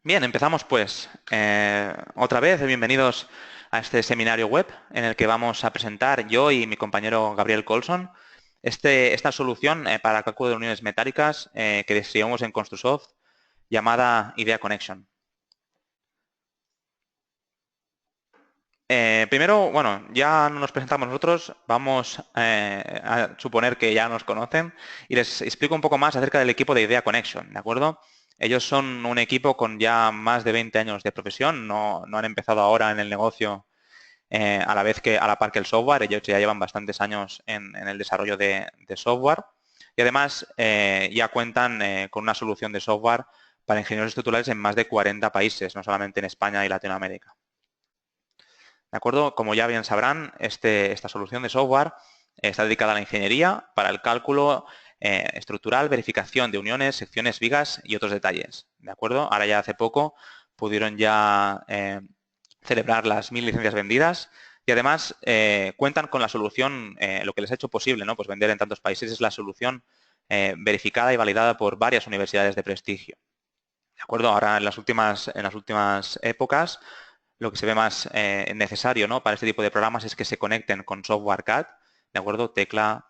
Bien, empezamos pues. Otra vez, bienvenidos a este seminario web en el que vamos a presentar yo y mi compañero Gabriel Colson esta solución para cálculo de uniones metálicas que desarrollamos en Construsoft llamada Idea Connection. Primero, bueno, ya no nos presentamos nosotros, vamos a suponer que ya nos conocen y les explico un poco más acerca del equipo de Idea Connection, ¿de acuerdo? Ellos son un equipo con ya más de 20 años de profesión, no han empezado ahora en el negocio a la vez que a la par que el software, ellos ya llevan bastantes años en el desarrollo de software y además ya cuentan con una solución de software para ingenieros estructurales en más de 40 países, no solamente en España y Latinoamérica. ¿De acuerdo? Como ya bien sabrán, esta solución de software está dedicada a la ingeniería para el cálculo estructural, verificación de uniones, secciones, vigas y otros detalles. ¿De acuerdo? Ahora ya hace poco pudieron ya celebrar las 1000 licencias vendidas y además cuentan con la solución, lo que les ha hecho posible, ¿no? Pues vender en tantos países es la solución verificada y validada por varias universidades de prestigio. ¿De acuerdo? Ahora en las últimas épocas lo que se ve más necesario, ¿no? Para este tipo de programas es que se conecten con software CAD, ¿de acuerdo? Tecla,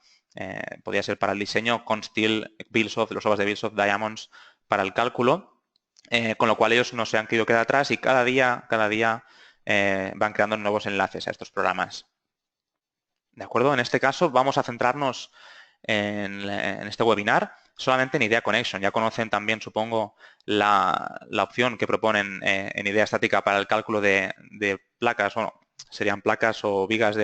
podría ser para el diseño, Consteel, Buildsoft, los softwares de Buildsoft, Diamonds para el cálculo, con lo cual ellos no se han querido quedar atrás y cada día van creando nuevos enlaces a estos programas. ¿De acuerdo? En este caso vamos a centrarnos en este webinar solamente en Idea Connection. Ya conocen también, supongo, la opción que proponen en Idea Estática para el cálculo de placas, bueno, serían placas o vigas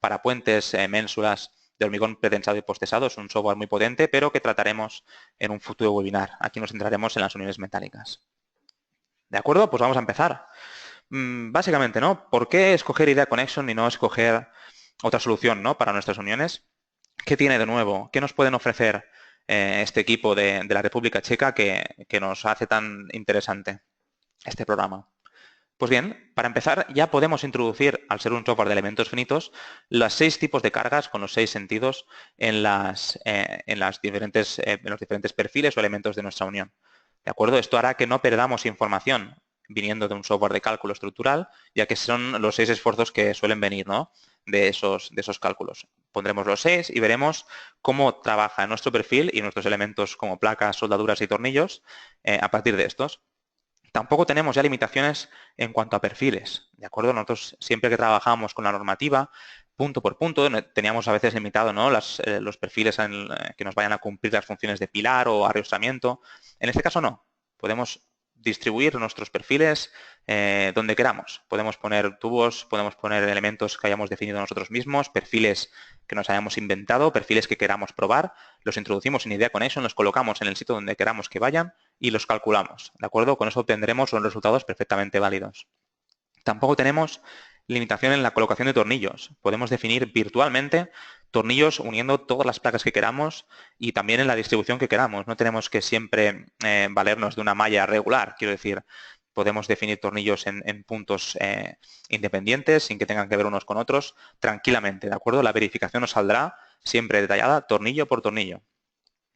para puentes, ménsulas de hormigón pretensado y postesado. Es un software muy potente, pero que trataremos en un futuro webinar. Aquí nos centraremos en las uniones metálicas. ¿De acuerdo? Pues vamos a empezar. Básicamente, ¿no? ¿Por qué escoger Idea Connection y no escoger otra solución, ¿no? Para nuestras uniones? ¿Qué tiene de nuevo? ¿Qué nos pueden ofrecer este equipo de la República Checa que nos hace tan interesante este programa? Pues bien, para empezar ya podemos introducir, al ser un software de elementos finitos, los 6 tipos de cargas con los 6 sentidos en los diferentes perfiles o elementos de nuestra unión. ¿De acuerdo? Esto hará que no perdamos información viniendo de un software de cálculo estructural, ya que son los 6 esfuerzos que suelen venir, ¿no? de esos cálculos. Pondremos los 6 y veremos cómo trabaja nuestro perfil y nuestros elementos como placas, soldaduras y tornillos a partir de estos. Tampoco tenemos ya limitaciones en cuanto a perfiles, ¿de acuerdo? Nosotros siempre que trabajamos con la normativa, punto por punto, teníamos a veces limitado, ¿no? los perfiles que nos vayan a cumplir las funciones de pilar o arriostramiento. En este caso no. Podemos distribuir nuestros perfiles donde queramos. Podemos poner tubos, podemos poner elementos que hayamos definido nosotros mismos, perfiles que nos hayamos inventado, perfiles que queramos probar, los introducimos en Idea Connection, los colocamos en el sitio donde queramos que vayan y los calculamos, ¿de acuerdo? Con eso obtendremos unos resultados perfectamente válidos. Tampoco tenemos limitación en la colocación de tornillos. Podemos definir virtualmente tornillos uniendo todas las placas que queramos y también en la distribución que queramos. No tenemos que siempre valernos de una malla regular. Quiero decir, podemos definir tornillos en puntos independientes sin que tengan que ver unos con otros tranquilamente, ¿de acuerdo? La verificación nos saldrá siempre detallada tornillo por tornillo.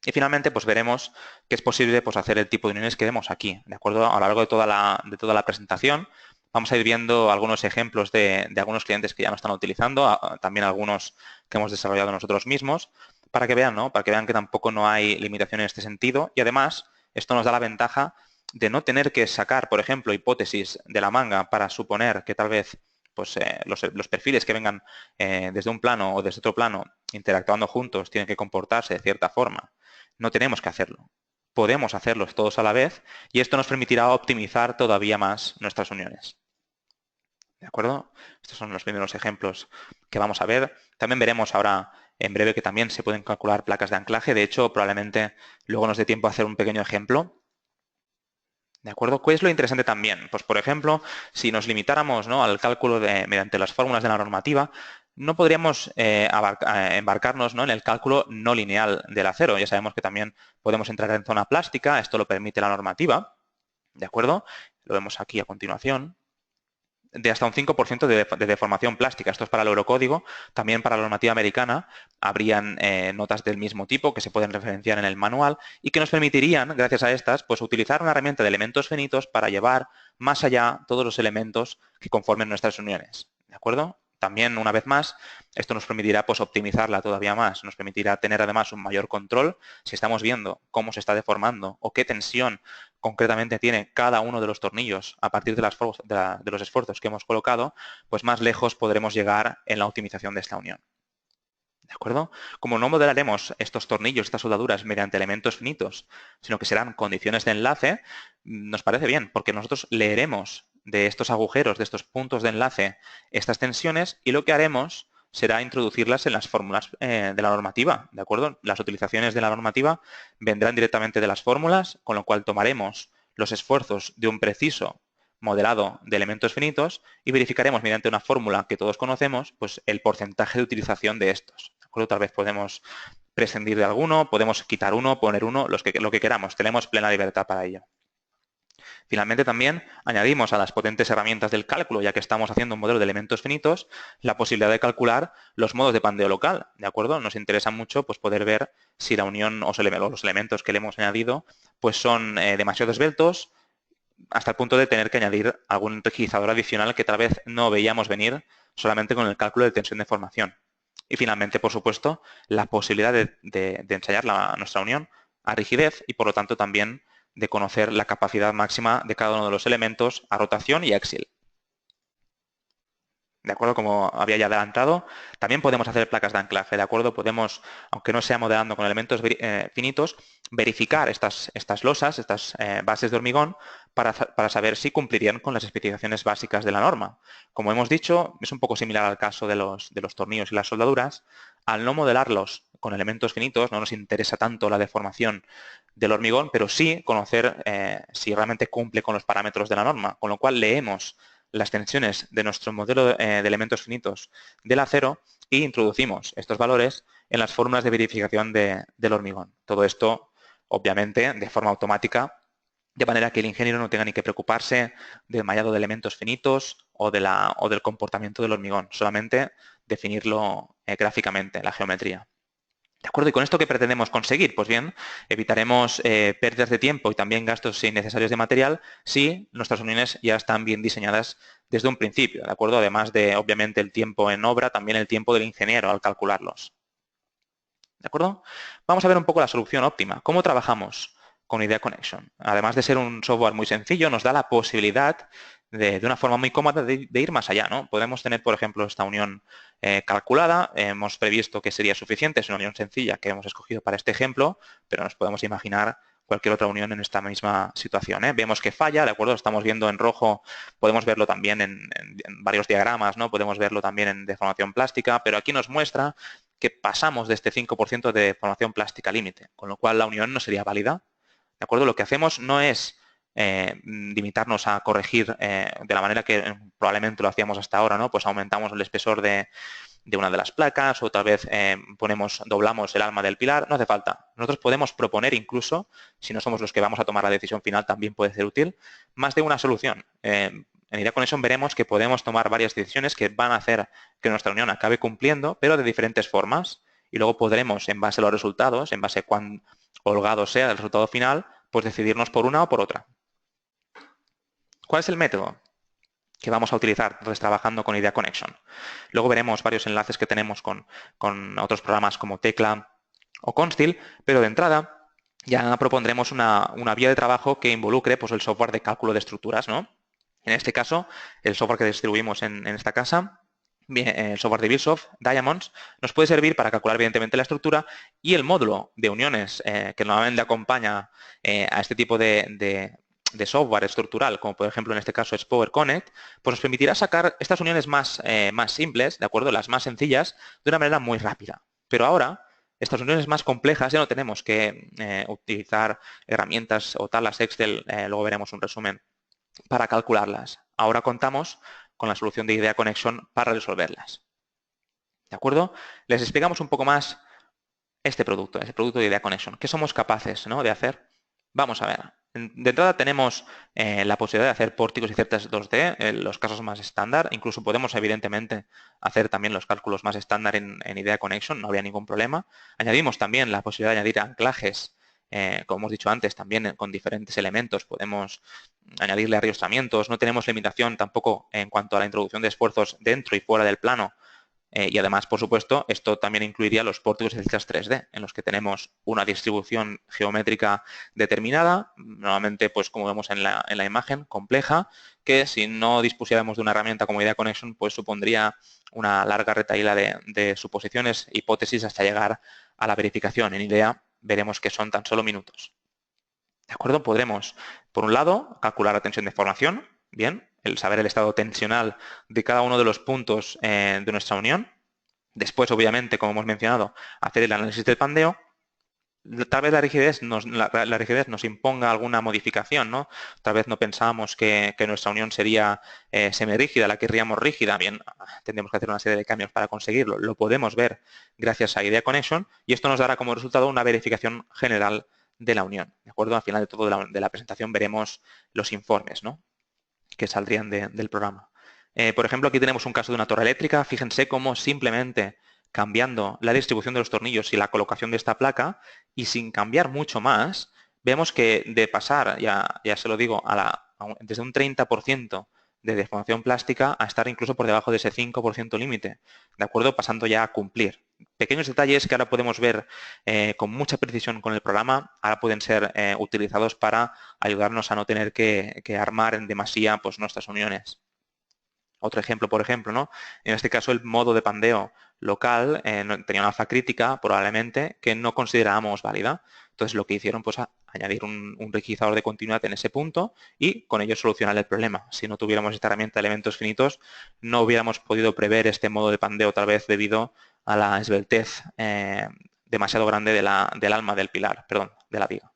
Y finalmente, pues veremos que es posible pues, hacer el tipo de uniones que vemos aquí, ¿de acuerdo? A lo largo de toda la presentación vamos a ir viendo algunos ejemplos de algunos clientes que ya no están utilizando, también algunos que hemos desarrollado nosotros mismos, para que vean, ¿no? Para que vean que tampoco no hay limitación en este sentido y además esto nos da la ventaja de no tener que sacar, por ejemplo, hipótesis de la manga para suponer que tal vez pues, los perfiles que vengan desde un plano o desde otro plano interactuando juntos tienen que comportarse de cierta forma. No tenemos que hacerlo. Podemos hacerlos todos a la vez y esto nos permitirá optimizar todavía más nuestras uniones. ¿De acuerdo? Estos son los primeros ejemplos que vamos a ver. También veremos ahora en breve que también se pueden calcular placas de anclaje. De hecho, probablemente luego nos dé tiempo a hacer un pequeño ejemplo. ¿De acuerdo? ¿Qué es lo interesante también? Pues, por ejemplo, si nos limitáramos, ¿no? al cálculo mediante las fórmulas de la normativa, no podríamos embarcarnos, ¿no? en el cálculo no lineal del acero. Ya sabemos que también podemos entrar en zona plástica, esto lo permite la normativa, ¿de acuerdo? Lo vemos aquí a continuación. de hasta un 5% de deformación plástica. Esto es para el eurocódigo. También para la normativa americana habrían notas del mismo tipo que se pueden referenciar en el manual y que nos permitirían, gracias a estas, pues utilizar una herramienta de elementos finitos para llevar más allá todos los elementos que conformen nuestras uniones. ¿De acuerdo? También, una vez más, esto nos permitirá pues, optimizarla todavía más, nos permitirá tener además un mayor control si estamos viendo cómo se está deformando o qué tensión concretamente tiene cada uno de los tornillos a partir de los esfuerzos que hemos colocado, pues más lejos podremos llegar en la optimización de esta unión. ¿De acuerdo? Como no modelaremos estos tornillos, estas soldaduras mediante elementos finitos, sino que serán condiciones de enlace, nos parece bien, porque nosotros leeremos de estos agujeros, de estos puntos de enlace, estas tensiones y lo que haremos será introducirlas en las fórmulas de la normativa, ¿de acuerdo? Las utilizaciones de la normativa vendrán directamente de las fórmulas, con lo cual tomaremos los esfuerzos de un preciso modelado de elementos finitos y verificaremos mediante una fórmula que todos conocemos, pues el porcentaje de utilización de estos. ¿De acuerdo? Tal vez podemos prescindir de alguno, podemos quitar uno, poner uno, lo que queramos. Tenemos plena libertad para ello. Finalmente también añadimos a las potentes herramientas del cálculo, ya que estamos haciendo un modelo de elementos finitos, la posibilidad de calcular los modos de pandeo local, ¿de acuerdo? Nos interesa mucho pues, poder ver si la unión o los elementos que le hemos añadido pues, son demasiado esbeltos, hasta el punto de tener que añadir algún rigidizador adicional que tal vez no veíamos venir solamente con el cálculo de tensión de formación. Y finalmente, por supuesto, la posibilidad de ensayar nuestra unión a rigidez y, por lo tanto, también de conocer la capacidad máxima de cada uno de los elementos a rotación y axil. ¿De acuerdo? Como había ya adelantado, también podemos hacer placas de anclaje, ¿de acuerdo? Podemos, aunque no sea modelando con elementos finitos, verificar estas losas, estas bases de hormigón, para saber si cumplirían con las especificaciones básicas de la norma. Como hemos dicho, es un poco similar al caso de los tornillos y las soldaduras. Al no modelarlos con elementos finitos, no nos interesa tanto la deformación del hormigón, pero sí conocer si realmente cumple con los parámetros de la norma, con lo cual leemos las tensiones de nuestro modelo de elementos finitos del acero e introducimos estos valores en las fórmulas de verificación del hormigón. Todo esto, obviamente, de forma automática, de manera que el ingeniero no tenga ni que preocuparse del mallado de elementos finitos o del comportamiento del hormigón, solamente definirlo gráficamente, la geometría. ¿De acuerdo? ¿Y con esto qué pretendemos conseguir? Pues bien, evitaremos pérdidas de tiempo y también gastos innecesarios de material si nuestras uniones ya están bien diseñadas desde un principio, ¿de acuerdo? Además de, obviamente, el tiempo en obra, también el tiempo del ingeniero al calcularlos. ¿De acuerdo? Vamos a ver un poco la solución óptima. ¿Cómo trabajamos con Idea Connection? Además de ser un software muy sencillo, nos da la posibilidad de una forma muy cómoda de ir más allá, ¿no? Podemos tener, por ejemplo, esta unión calculada. Hemos previsto que sería suficiente. Es una unión sencilla que hemos escogido para este ejemplo, pero nos podemos imaginar cualquier otra unión en esta misma situación. Vemos que falla, ¿de acuerdo? Estamos viendo en rojo, podemos verlo también en varios diagramas, ¿no? Podemos verlo también en deformación plástica, pero aquí nos muestra que pasamos de este 5% de deformación plástica límite, con lo cual la unión no sería válida. ¿De acuerdo? Lo que hacemos no es limitarnos a corregir de la manera que probablemente lo hacíamos hasta ahora, ¿no? Pues aumentamos el espesor de una de las placas o tal vez doblamos el alma del pilar, no hace falta. Nosotros podemos proponer incluso, si no somos los que vamos a tomar la decisión final, también puede ser útil, más de una solución. En Idea Connection veremos que podemos tomar varias decisiones que van a hacer que nuestra unión acabe cumpliendo, pero de diferentes formas. Y luego podremos, en base a los resultados, en base a cuán holgado sea el resultado final, pues decidirnos por una o por otra. ¿Cuál es el método que vamos a utilizar entonces trabajando con Idea Connection? Luego veremos varios enlaces que tenemos con otros programas como Tecla o Constil, pero de entrada ya propondremos una vía de trabajo que involucre pues, el software de cálculo de estructuras, ¿no? En este caso, el software que distribuimos en esta casa, el software de Buildsoft, Diamonds, nos puede servir para calcular evidentemente la estructura y el módulo de uniones que normalmente acompaña a este tipo de software estructural, como por ejemplo en este caso es Power Connect, pues nos permitirá sacar estas uniones más simples, ¿de acuerdo? Las más sencillas, de una manera muy rápida. Pero ahora, estas uniones más complejas ya no tenemos que utilizar herramientas o tablas Excel, luego veremos un resumen, para calcularlas. Ahora contamos con la solución de Idea Connection para resolverlas. ¿De acuerdo? Les explicamos un poco más ese producto de Idea Connection. ¿Qué somos capaces, ¿no?, de hacer? Vamos a ver. De entrada tenemos la posibilidad de hacer pórticos y cerdas 2D, en los casos más estándar. Incluso podemos, evidentemente, hacer también los cálculos más estándar en Idea Connection, no habría ningún problema. Añadimos también la posibilidad de añadir anclajes, como hemos dicho antes, también con diferentes elementos. Podemos añadirle arrastramientos. No tenemos limitación tampoco en cuanto a la introducción de esfuerzos dentro y fuera del plano. Y además, por supuesto, esto también incluiría los pórticos y celdas 3D, en los que tenemos una distribución geométrica determinada, normalmente, pues como vemos en la imagen, compleja, que si no dispusiéramos de una herramienta como Idea Connection, pues supondría una larga retahíla de suposiciones, hipótesis, hasta llegar a la verificación. En Idea veremos que son tan solo minutos. ¿De acuerdo? Podremos, por un lado, calcular la tensión de formación, bien, el saber el estado tensional de cada uno de los puntos de nuestra unión. Después, obviamente, como hemos mencionado, hacer el análisis del pandeo. Tal vez la rigidez nos imponga alguna modificación, ¿no? Tal vez no pensábamos que nuestra unión sería semirrígida, la querríamos rígida. Bien, tendremos que hacer una serie de cambios para conseguirlo. Lo podemos ver gracias a Idea Connection y esto nos dará como resultado una verificación general de la unión. ¿De acuerdo? Al final de todo de la presentación veremos los informes, ¿no?, que saldrían del programa. Por ejemplo, aquí tenemos un caso de una torre eléctrica. Fíjense cómo simplemente cambiando la distribución de los tornillos y la colocación de esta placa y sin cambiar mucho más, vemos que de pasar, ya se lo digo, desde un 30% de deformación plástica a estar incluso por debajo de ese 5% límite, ¿de acuerdo? Pasando ya a cumplir. Pequeños detalles que ahora podemos ver con mucha precisión con el programa, ahora pueden ser utilizados para ayudarnos a no tener que armar en demasía pues, nuestras uniones. Otro ejemplo, por ejemplo, ¿no? En este caso el modo de pandeo local tenía una alfa crítica, probablemente, que no considerábamos válida. Entonces lo que hicieron, pues, añadir un rigidizador de continuidad en ese punto y con ello solucionar el problema. Si no tuviéramos esta herramienta de elementos finitos, no hubiéramos podido prever este modo de pandeo, tal vez debido a la esbeltez demasiado grande del alma del pilar, perdón, de la viga.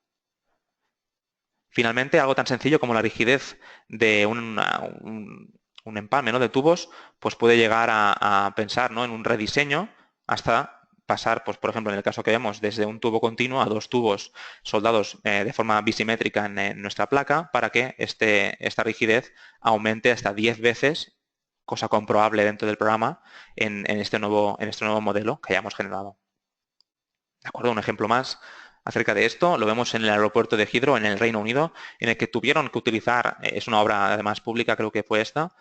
Finalmente, algo tan sencillo como la rigidez de un empalme, ¿no?, de tubos, pues puede llegar a pensar, ¿no?, en un rediseño hasta pasar, pues, por ejemplo, en el caso que vemos, desde un tubo continuo a 2 tubos soldados de forma bisimétrica en nuestra placa para que esta rigidez aumente hasta 10 veces, cosa comprobable dentro del programa, en este nuevo modelo que hayamos generado. ¿De acuerdo? Un ejemplo más acerca de esto lo vemos en el aeropuerto de Heathrow, en el Reino Unido, en el que tuvieron que utilizar, es una obra además pública, creo que fue esta,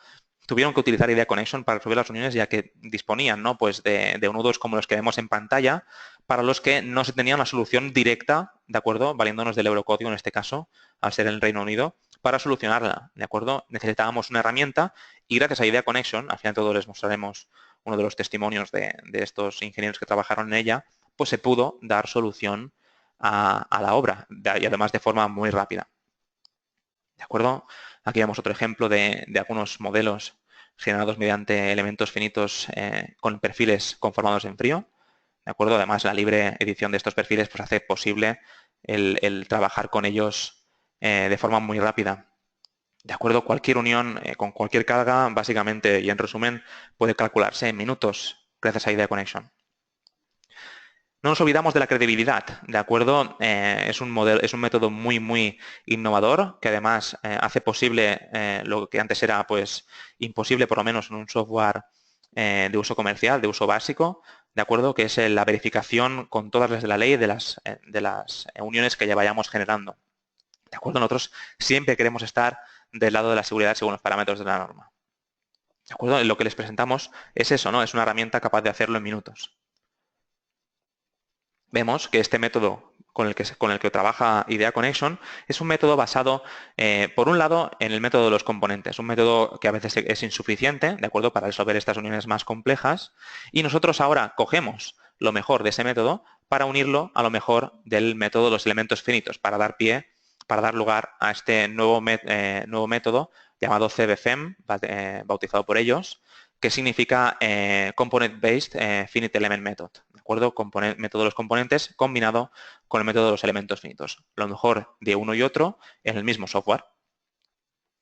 tuvieron que utilizar Idea Connection para resolver las uniones, ya que disponían, ¿no?, pues de nudos como los que vemos en pantalla, para los que no se tenía una solución directa, ¿de acuerdo?, valiéndonos del eurocódigo en este caso, al ser el Reino Unido, para solucionarla, ¿de acuerdo? Necesitábamos una herramienta y gracias a Idea Connection, al final de todo les mostraremos uno de los testimonios de estos ingenieros que trabajaron en ella, pues se pudo dar solución a la obra y además de forma muy rápida. ¿De acuerdo? Aquí vemos otro ejemplo de algunos modelos generados mediante elementos finitos con perfiles conformados en frío. ¿De acuerdo? Además, la libre edición de estos perfiles pues, hace posible el trabajar con ellos de forma muy rápida. ¿De acuerdo? Cualquier unión con cualquier carga, básicamente y en resumen, puede calcularse en minutos gracias a Idea Connection. No nos olvidamos de la credibilidad, ¿de acuerdo? Es un método muy innovador que además hace posible lo que antes era pues imposible, por lo menos en un software de uso comercial, de uso básico, ¿de acuerdo? Que es la verificación con todas las de la ley de las uniones que ya vayamos generando. ¿De acuerdo? Nosotros siempre queremos estar del lado de la seguridad según los parámetros de la norma. ¿De acuerdo? Lo que les presentamos es eso, ¿no? Es una herramienta capaz de hacerlo en minutos. Vemos que este método con el que trabaja Idea Connection es un método basado, por un lado, en el método de los componentes, un método que a veces es insuficiente, ¿de acuerdo?, para resolver estas uniones más complejas, y nosotros ahora cogemos lo mejor de ese método para unirlo a lo mejor del método de los elementos finitos, para dar lugar a este nuevo método llamado CBFEM, bautizado por ellos, que significa Component Based Finite Element Method, ¿de acuerdo? Método de los componentes combinado con el método de los elementos finitos. Lo mejor de uno y otro en el mismo software.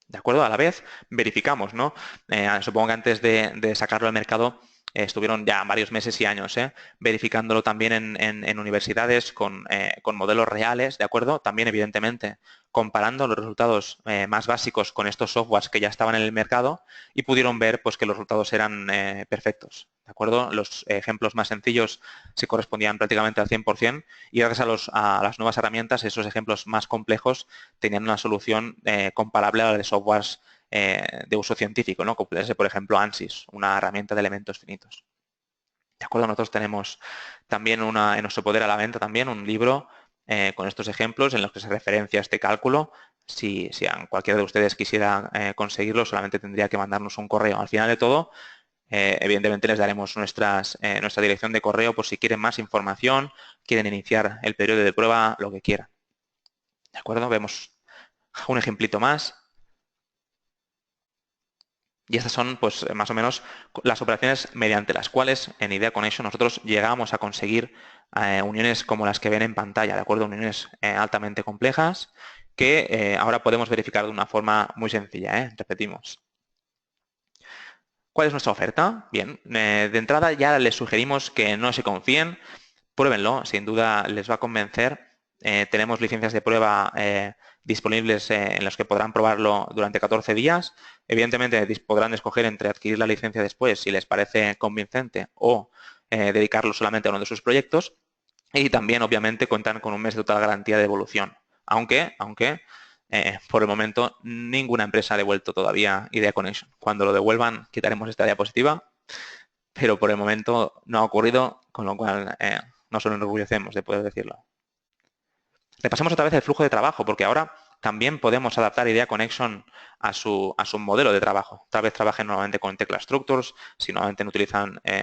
¿De acuerdo? A la vez verificamos, ¿no? Supongo que antes de sacarlo al mercado estuvieron ya varios meses y años verificándolo también en universidades con modelos reales, ¿de acuerdo? También, evidentemente, comparando los resultados más básicos con estos softwares que ya estaban en el mercado y pudieron ver pues, que los resultados eran perfectos, ¿de acuerdo? Los ejemplos más sencillos se correspondían prácticamente al 100% y gracias a las nuevas herramientas, esos ejemplos más complejos tenían una solución comparable a la de softwares de uso científico, ¿no? Como puede ser, por ejemplo, ANSYS, una herramienta de elementos finitos. ¿De acuerdo? Nosotros tenemos también en nuestro poder a la venta también un libro con estos ejemplos en los que se referencia este cálculo. Si cualquiera de ustedes quisiera conseguirlo, solamente tendría que mandarnos un correo. Al final de todo, evidentemente les daremos nuestra dirección de correo por si quieren más información, quieren iniciar el periodo de prueba, lo que quieran. ¿De acuerdo? Vemos un ejemplito más. Y estas son, pues, más o menos las operaciones mediante las cuales en Idea Connection nosotros llegamos a conseguir uniones como las que ven en pantalla, ¿de acuerdo? Uniones altamente complejas que ahora podemos verificar de una forma muy sencilla, Repetimos. ¿Cuál es nuestra oferta? Bien, de entrada ya les sugerimos que no se confíen, pruébenlo, sin duda les va a convencer. Tenemos licencias de prueba disponibles en las que podrán probarlo durante 14 días. Evidentemente podrán escoger entre adquirir la licencia después si les parece convincente o dedicarlo solamente a uno de sus proyectos. Y también, obviamente, cuentan con un mes de total garantía de devolución. Aunque por el momento ninguna empresa ha devuelto todavía Idea Connection. Cuando lo devuelvan quitaremos esta diapositiva, pero por el momento no ha ocurrido, con lo cual nos enorgullecemos de poder decirlo. Repasemos otra vez el flujo de trabajo, porque ahora también podemos adaptar Idea Connection a su modelo de trabajo. Tal vez trabajen nuevamente con Tecla Structures, si nuevamente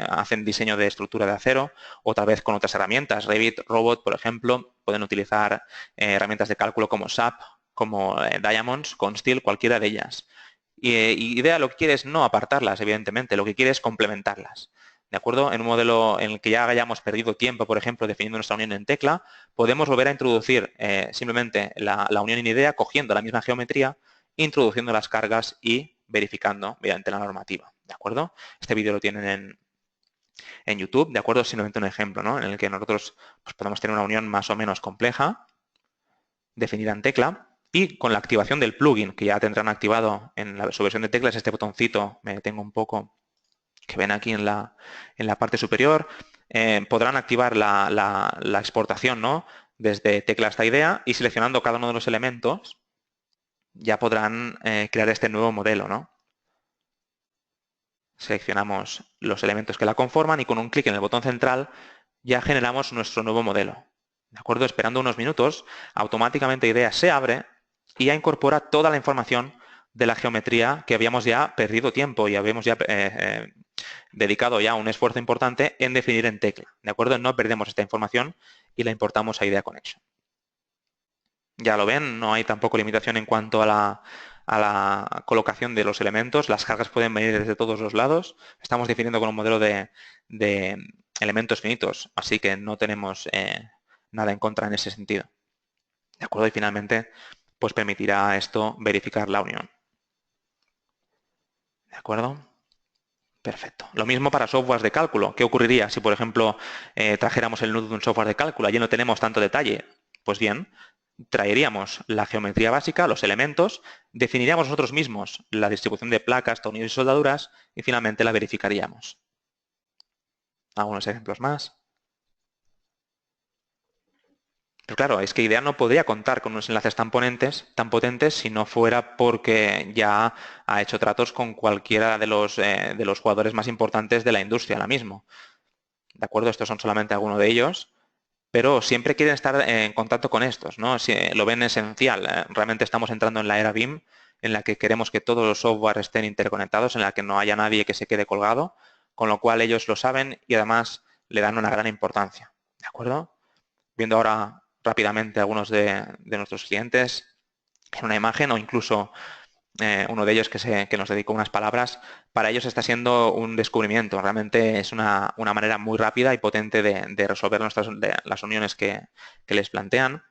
hacen diseño de estructura de acero, o tal vez con otras herramientas. Revit, Robot, por ejemplo, pueden utilizar herramientas de cálculo como SAP, como Diamonds, Consteel, cualquiera de ellas. Y Idea lo que quiere es no apartarlas, evidentemente, lo que quiere es complementarlas. ¿De acuerdo? En un modelo en el que ya hayamos perdido tiempo, por ejemplo, definiendo nuestra unión en tecla, podemos volver a introducir simplemente la unión en Idea, cogiendo la misma geometría, introduciendo las cargas y verificando mediante la normativa. ¿De acuerdo? Este vídeo lo tienen en YouTube, ¿de acuerdo? Simplemente un ejemplo, ¿no? En el que nosotros pues, podemos tener una unión más o menos compleja, definida en tecla, y con la activación del plugin, que ya tendrán activado en su versión de teclas, este botoncito, me detengo un poco, que ven aquí en la parte superior, podrán activar la exportación, ¿no? Desde tecla hasta Idea y seleccionando cada uno de los elementos ya podrán crear este nuevo modelo, ¿no? Seleccionamos los elementos que la conforman y con un clic en el botón central ya generamos nuestro nuevo modelo. ¿De acuerdo? Esperando unos minutos, automáticamente Idea se abre y ya incorpora toda la información de la geometría que habíamos ya perdido tiempo y habíamos ya dedicado ya un esfuerzo importante en definir en tecla. ¿De acuerdo? No perdemos esta información y la importamos a Idea Connection. Ya lo ven, no hay tampoco limitación en cuanto a la colocación de los elementos. Las cargas pueden venir desde todos los lados. Estamos definiendo con un modelo de elementos finitos, así que no tenemos nada en contra en ese sentido. ¿De acuerdo? Y finalmente, pues permitirá esto verificar la unión. ¿De acuerdo? Perfecto. Lo mismo para softwares de cálculo. ¿Qué ocurriría si, por ejemplo, trajéramos el nudo de un software de cálculo? Allí no tenemos tanto detalle. Pues bien, traeríamos la geometría básica, los elementos, definiríamos nosotros mismos la distribución de placas, tornillos y soldaduras y finalmente la verificaríamos. Algunos ejemplos más. Pero claro, es que Idea no podría contar con unos enlaces tan potentes si no fuera porque ya ha hecho tratos con cualquiera de los jugadores más importantes de la industria ahora mismo. ¿De acuerdo? Estos son solamente algunos de ellos, pero siempre quieren estar en contacto con estos, ¿no? Si lo ven esencial. Realmente estamos entrando en la era BIM, en la que queremos que todos los software estén interconectados, en la que no haya nadie que se quede colgado, con lo cual ellos lo saben y además le dan una gran importancia. ¿De acuerdo? Viendo ahora rápidamente algunos de nuestros clientes en una imagen o incluso uno de ellos que nos dedicó unas palabras, para ellos está siendo un descubrimiento. Realmente es una manera muy rápida y potente de resolver las uniones que les plantean.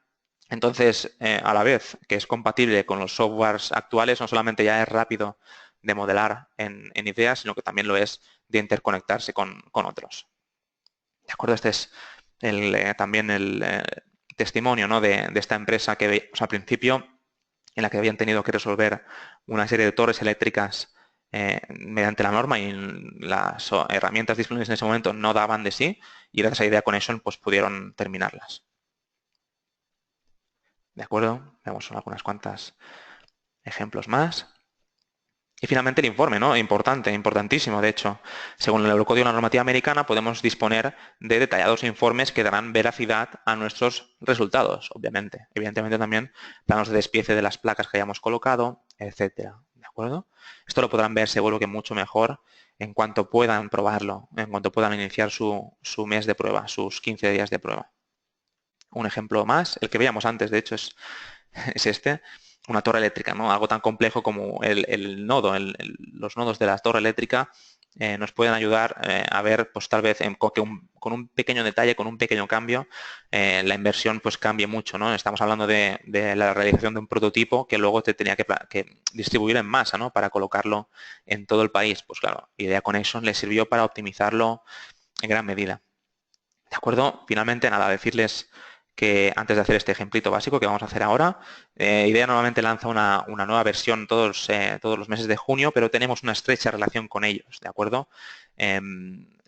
Entonces, a la vez que es compatible con los softwares actuales, no solamente ya es rápido de modelar en IDEA, sino que también lo es de interconectarse con otros. ¿De acuerdo? Este es también el testimonio, ¿no?, de esta empresa que veíamos al principio, en la que habían tenido que resolver una serie de torres eléctricas mediante la norma y las herramientas disponibles en ese momento no daban de sí, y gracias a Idea Connection pues pudieron terminarlas. ¿De acuerdo? Vemos algunas cuantas ejemplos más. Y finalmente el informe, ¿no? Importante, importantísimo, de hecho. Según el Eurocódigo de la normativa americana, podemos disponer de detallados informes que darán veracidad a nuestros resultados, obviamente. Evidentemente también planos de despiece de las placas que hayamos colocado, etcétera. ¿De acuerdo? Esto lo podrán ver seguro que mucho mejor en cuanto puedan probarlo, en cuanto puedan iniciar su mes de prueba, sus 15 días de prueba. Un ejemplo más, el que veíamos antes, de hecho, es este. Una torre eléctrica, ¿no? Algo tan complejo como el nodo, los nodos de la torre eléctrica nos pueden ayudar a ver, pues tal vez con un pequeño detalle, con un pequeño cambio, la inversión pues cambie mucho, ¿no? Estamos hablando de la realización de un prototipo que luego te tenía que distribuir en masa, ¿no?, para colocarlo en todo el país. Pues claro, Idea Connection le sirvió para optimizarlo en gran medida. ¿De acuerdo? Finalmente, nada, decirles que antes de hacer este ejemplito básico que vamos a hacer ahora, Idea normalmente lanza una nueva versión todos los meses de junio, pero tenemos una estrecha relación con ellos, ¿de acuerdo?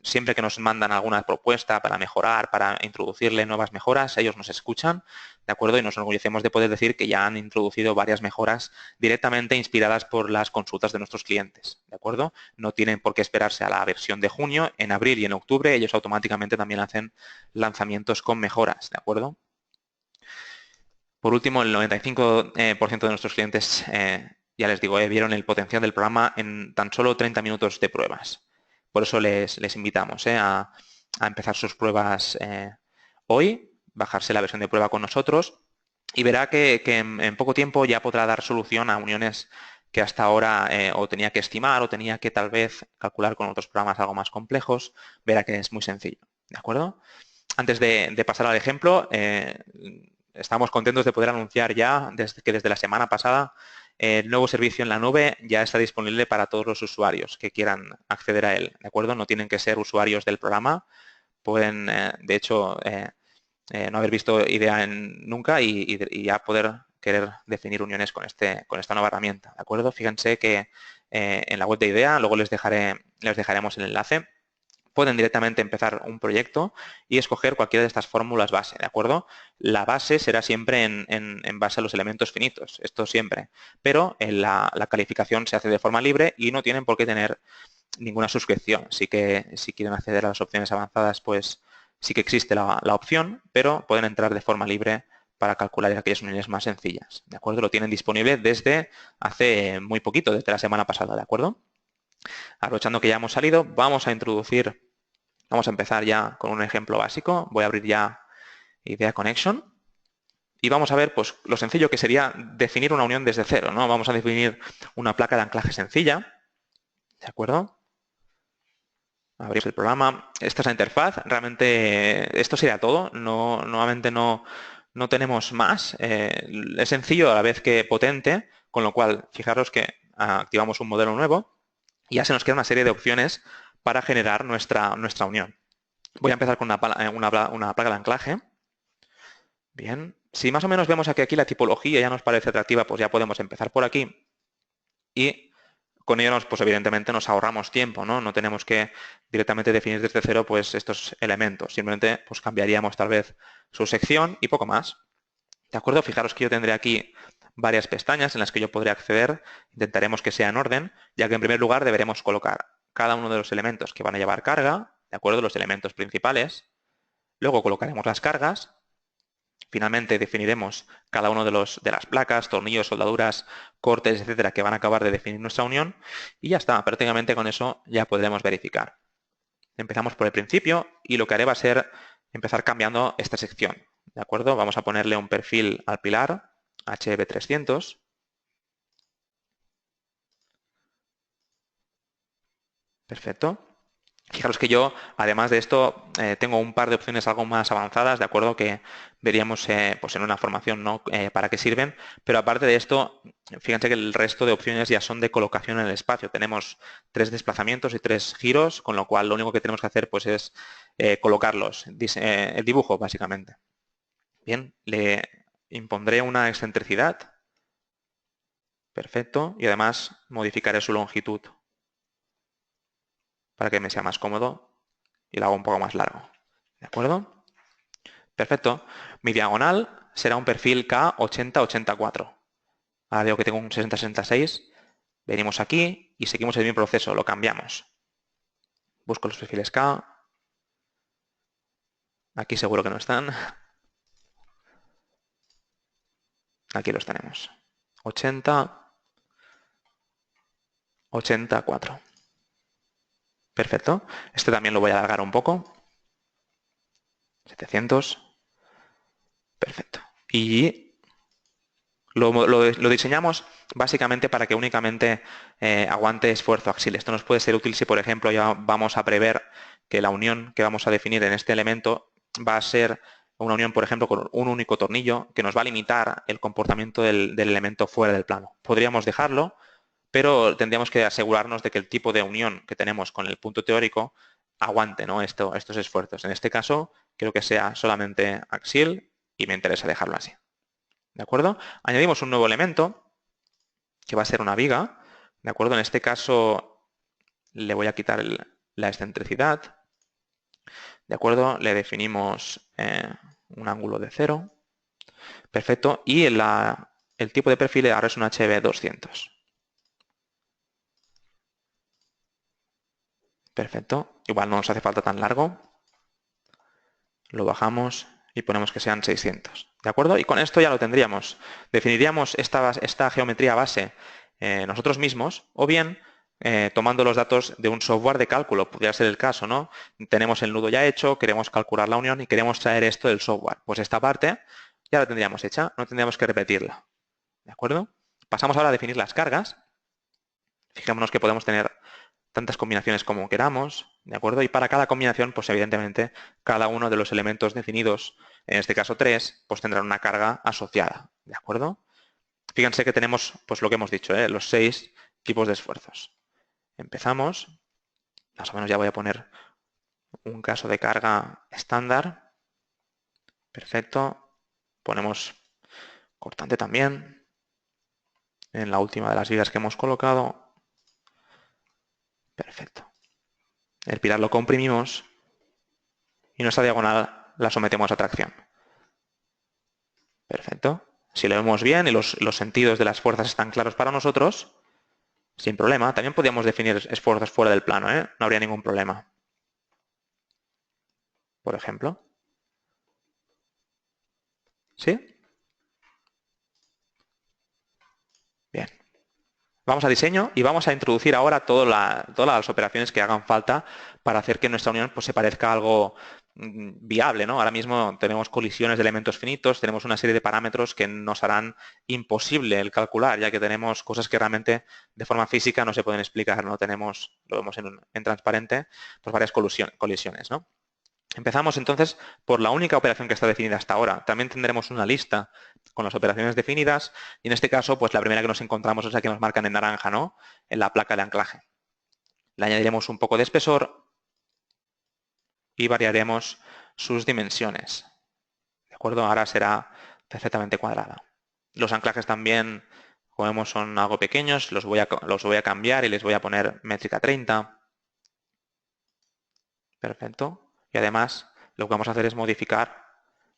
Siempre que nos mandan alguna propuesta para mejorar, para introducirle nuevas mejoras, ellos nos escuchan, ¿de acuerdo? Y nos enorgullecemos de poder decir que ya han introducido varias mejoras directamente inspiradas por las consultas de nuestros clientes, ¿de acuerdo? No tienen por qué esperarse a la versión de junio. En abril y en octubre ellos automáticamente también hacen lanzamientos con mejoras, ¿de acuerdo? Por último, el 95% de nuestros clientes, ya les digo, vieron el potencial del programa en tan solo 30 minutos de pruebas. Por eso les invitamos a empezar sus pruebas hoy, bajarse la versión de prueba con nosotros y verá que en poco tiempo ya podrá dar solución a uniones que hasta ahora o tenía que estimar o tenía que tal vez calcular con otros programas algo más complejos. Verá que es muy sencillo, ¿de acuerdo? Antes de pasar al ejemplo, estamos contentos de poder anunciar ya que desde la semana pasada el nuevo servicio en la nube ya está disponible para todos los usuarios que quieran acceder a él, ¿de acuerdo? No tienen que ser usuarios del programa, pueden, de hecho, no haber visto Idea nunca y ya poder querer definir uniones con esta nueva herramienta, ¿de acuerdo? Fíjense que en la web de Idea, luego les dejaremos el enlace, pueden directamente empezar un proyecto y escoger cualquiera de estas fórmulas base, ¿de acuerdo? La base será siempre en base a los elementos finitos, esto siempre, pero la calificación se hace de forma libre y no tienen por qué tener ninguna suscripción. Sí que si quieren acceder a las opciones avanzadas, pues sí que existe la opción, pero pueden entrar de forma libre para calcular aquellas unidades más sencillas, ¿de acuerdo? Lo tienen disponible desde hace muy poquito, desde la semana pasada, ¿de acuerdo? Aprovechando que ya hemos salido, vamos a empezar ya con un ejemplo básico. Voy a abrir ya Idea Connection y vamos a ver pues, lo sencillo que sería definir una unión desde cero, ¿no? Vamos a definir una placa de anclaje sencilla, ¿de acuerdo? Abrimos el programa. Esta es la interfaz. Realmente esto sería todo. Nuevamente no tenemos más. Es sencillo a la vez que potente, con lo cual fijaros que activamos un modelo nuevo y ya se nos queda una serie de opciones para generar nuestra unión. Voy a empezar con una placa de anclaje. Bien, si más o menos vemos que aquí la tipología ya nos parece atractiva, pues ya podemos empezar por aquí y con ello pues evidentemente nos ahorramos tiempo, ¿no? No tenemos que directamente definir desde cero pues estos elementos, simplemente pues cambiaríamos tal vez su sección y poco más. ¿De acuerdo? Fijaros que yo tendré aquí varias pestañas en las que yo podré acceder, intentaremos que sea en orden, ya que en primer lugar deberemos colocar cada uno de los elementos que van a llevar carga, ¿de acuerdo? Los elementos principales. Luego colocaremos las cargas. Finalmente definiremos cada uno de las placas, tornillos, soldaduras, cortes, etcétera, que van a acabar de definir nuestra unión. Y ya está, prácticamente con eso ya podremos verificar. Empezamos por el principio y lo que haré va a ser empezar cambiando esta sección. ¿De acuerdo? Vamos a ponerle un perfil al pilar, HB300. Perfecto. Fijaros que yo, además de esto, tengo un par de opciones algo más avanzadas, ¿de acuerdo? Que veríamos pues en una formación, ¿no? Para qué sirven. Pero aparte de esto, fíjense que el resto de opciones ya son de colocación en el espacio. Tenemos 3 desplazamientos y 3 giros, con lo cual lo único que tenemos que hacer pues es colocarlos, el dibujo, básicamente. Bien, le impondré una excentricidad. Perfecto. Y además modificaré su longitud para que me sea más cómodo y lo hago un poco más largo. ¿De acuerdo? Perfecto. Mi diagonal será un perfil K80-84. Ahora veo que tengo un 60-66. Venimos aquí y seguimos el mismo proceso. Lo cambiamos. Busco los perfiles K. Aquí seguro que no están. Aquí los tenemos. 80, 84. Perfecto. Este también lo voy a alargar un poco. 700. Perfecto. Y lo diseñamos básicamente para que únicamente aguante esfuerzo axial. Esto nos puede ser útil si, por ejemplo, ya vamos a prever que la unión que vamos a definir en este elemento va a ser una unión, por ejemplo, con un único tornillo que nos va a limitar el comportamiento del elemento fuera del plano. Podríamos dejarlo, pero tendríamos que asegurarnos de que el tipo de unión que tenemos con el punto teórico aguante, ¿no? estos esfuerzos. En este caso, quiero que sea solamente axial y me interesa dejarlo así. ¿De acuerdo? Añadimos un nuevo elemento que va a ser una viga. ¿De acuerdo? En este caso le voy a quitar la excentricidad. ¿De acuerdo? Le definimos un ángulo de 0. Perfecto. Y el tipo de perfil ahora es un HB200. Perfecto. Igual no nos hace falta tan largo. Lo bajamos y ponemos que sean 600. ¿De acuerdo? Y con esto ya lo tendríamos. Definiríamos esta geometría base nosotros mismos, o bien tomando los datos de un software de cálculo. Podría ser el caso, ¿no? Tenemos el nudo ya hecho, queremos calcular la unión y queremos traer esto del software. Pues esta parte ya la tendríamos hecha, no tendríamos que repetirla. ¿De acuerdo? Pasamos ahora a definir las cargas. Fijémonos que podemos tener tantas combinaciones como queramos, ¿de acuerdo? Y para cada combinación, pues evidentemente, cada uno de los elementos definidos, en este caso 3, pues tendrán una carga asociada, ¿de acuerdo? Fíjense que tenemos, pues lo que hemos dicho, los 6 tipos de esfuerzos. Empezamos, más o menos ya voy a poner un caso de carga estándar. Perfecto. Ponemos cortante también, en la última de las vigas que hemos colocado. Perfecto. El pilar lo comprimimos y nuestra diagonal la sometemos a tracción. Perfecto. Si lo vemos bien y los sentidos de las fuerzas están claros para nosotros, sin problema. También podríamos definir esfuerzos fuera del plano, ¿eh? No habría ningún problema. Por ejemplo. ¿Sí? Bien. Vamos a diseño y vamos a introducir ahora todas las operaciones que hagan falta para hacer que nuestra unión pues, se parezca a algo viable, ¿no? Ahora mismo tenemos colisiones de elementos finitos, tenemos una serie de parámetros que nos harán imposible el calcular, ya que tenemos cosas que realmente de forma física no se pueden explicar, ¿no? Tenemos, lo vemos en transparente, pues varias colisiones, ¿no? Empezamos entonces por la única operación que está definida hasta ahora. También tendremos una lista con las operaciones definidas y en este caso, pues la primera que nos encontramos es la que nos marcan en naranja, ¿no? En la placa de anclaje. Le añadiremos un poco de espesor y variaremos sus dimensiones. ¿De acuerdo? Ahora será perfectamente cuadrada. Los anclajes también, como vemos, son algo pequeños. Los voy a cambiar y les voy a poner métrica 30. Perfecto. Y además, lo que vamos a hacer es modificar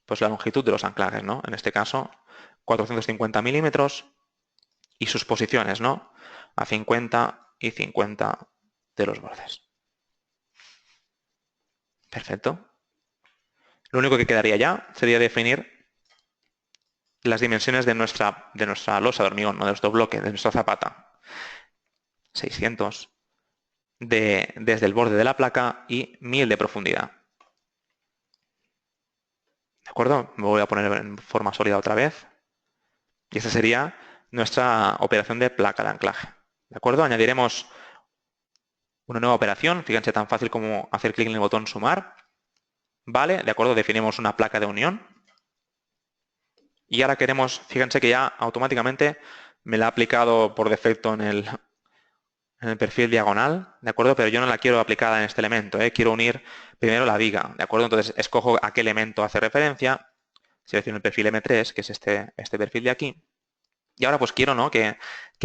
pues la longitud de los anclajes, ¿no? En este caso, 450 milímetros y sus posiciones, ¿no? A 50 y 50 de los bordes. Perfecto. Lo único que quedaría ya sería definir las dimensiones de nuestra losa de hormigón, ¿no? De nuestro bloque, de nuestra zapata. 600 desde el borde de la placa y 1000 de profundidad. ¿De acuerdo? Me voy a poner en forma sólida otra vez. Y esta sería nuestra operación de placa de anclaje. ¿De acuerdo? Añadiremos una nueva operación. Fíjense, tan fácil como hacer clic en el botón sumar. Vale, de acuerdo, definimos una placa de unión. Y ahora queremos, fíjense que ya automáticamente me la ha aplicado por defecto en el perfil diagonal, ¿de acuerdo? Pero yo no la quiero aplicada en este elemento, ¿eh? Quiero unir primero la viga, ¿de acuerdo? Entonces escojo a qué elemento hace referencia, selecciono el perfil M3, que es este perfil de aquí, y ahora pues quiero, ¿no?, que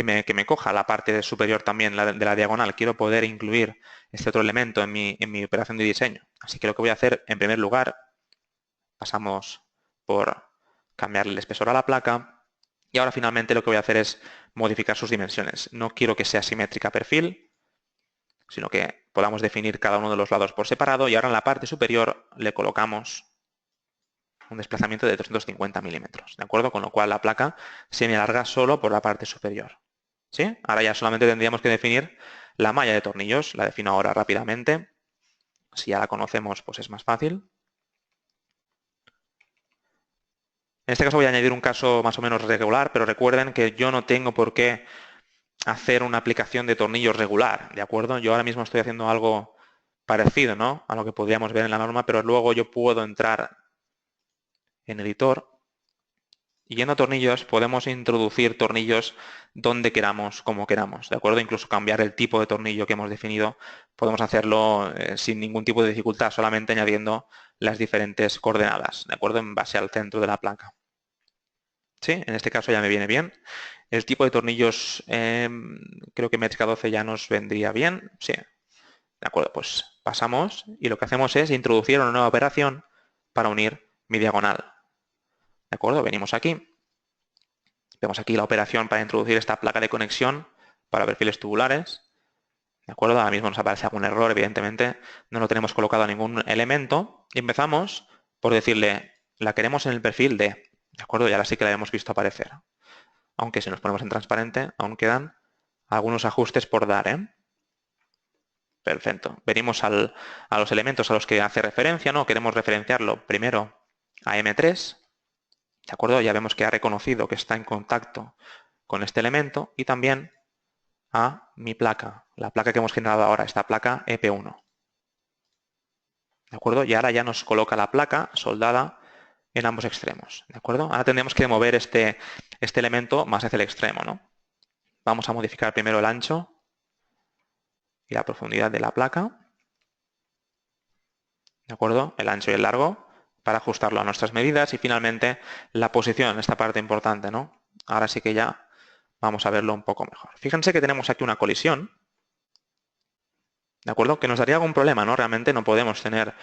me coja la parte superior también de la diagonal. Quiero poder incluir este otro elemento en mi operación de diseño. Así que lo que voy a hacer, en primer lugar, pasamos por cambiarle el espesor a la placa. Y ahora finalmente lo que voy a hacer es modificar sus dimensiones. No quiero que sea simétrica perfil, sino que podamos definir cada uno de los lados por separado. Y ahora en la parte superior le colocamos un desplazamiento de 350 milímetros, ¿de acuerdo? Con lo cual la placa se me alarga solo por la parte superior. ¿Sí? Ahora ya solamente tendríamos que definir la malla de tornillos. La defino ahora rápidamente. Si ya la conocemos, pues es más fácil. En este caso voy a añadir un caso más o menos regular, pero recuerden que yo no tengo por qué hacer una aplicación de tornillos regular, ¿de acuerdo? Yo ahora mismo estoy haciendo algo parecido, ¿no?, a lo que podríamos ver en la norma, pero luego yo puedo entrar en editor y yendo a tornillos podemos introducir tornillos donde queramos, como queramos, ¿de acuerdo? Incluso cambiar el tipo de tornillo que hemos definido, podemos hacerlo sin ningún tipo de dificultad, solamente añadiendo las diferentes coordenadas, ¿de acuerdo? En base al centro de la placa. ¿Sí? En este caso ya me viene bien. El tipo de tornillos, creo que métrica 12 ya nos vendría bien. Sí. De acuerdo, pues pasamos y lo que hacemos es introducir una nueva operación para unir mi diagonal. ¿De acuerdo? Venimos aquí. Vemos aquí la operación para introducir esta placa de conexión para perfiles tubulares. ¿De acuerdo? Ahora mismo nos aparece algún error, evidentemente. No lo tenemos colocado a ningún elemento. Y empezamos por decirle, la queremos en el perfil de. ¿De acuerdo? Y ahora sí que la hemos visto aparecer. Aunque si nos ponemos en transparente, aún quedan algunos ajustes por dar, ¿eh? Perfecto. Venimos a los elementos a los que hace referencia, ¿no? Queremos referenciarlo primero a M3, ¿de acuerdo? Ya vemos que ha reconocido que está en contacto con este elemento y también a mi placa, la placa que hemos generado ahora, esta placa EP1. ¿De acuerdo? Y ahora ya nos coloca la placa soldada en ambos extremos, ¿de acuerdo? Ahora tendremos que mover este elemento más hacia el extremo, ¿no? Vamos a modificar primero el ancho y la profundidad de la placa, ¿de acuerdo? El ancho y el largo para ajustarlo a nuestras medidas y finalmente la posición, esta parte importante, ¿no? Ahora sí que ya vamos a verlo un poco mejor. Fíjense que tenemos aquí una colisión, ¿de acuerdo? Que nos daría algún problema, ¿no? Realmente no podemos tener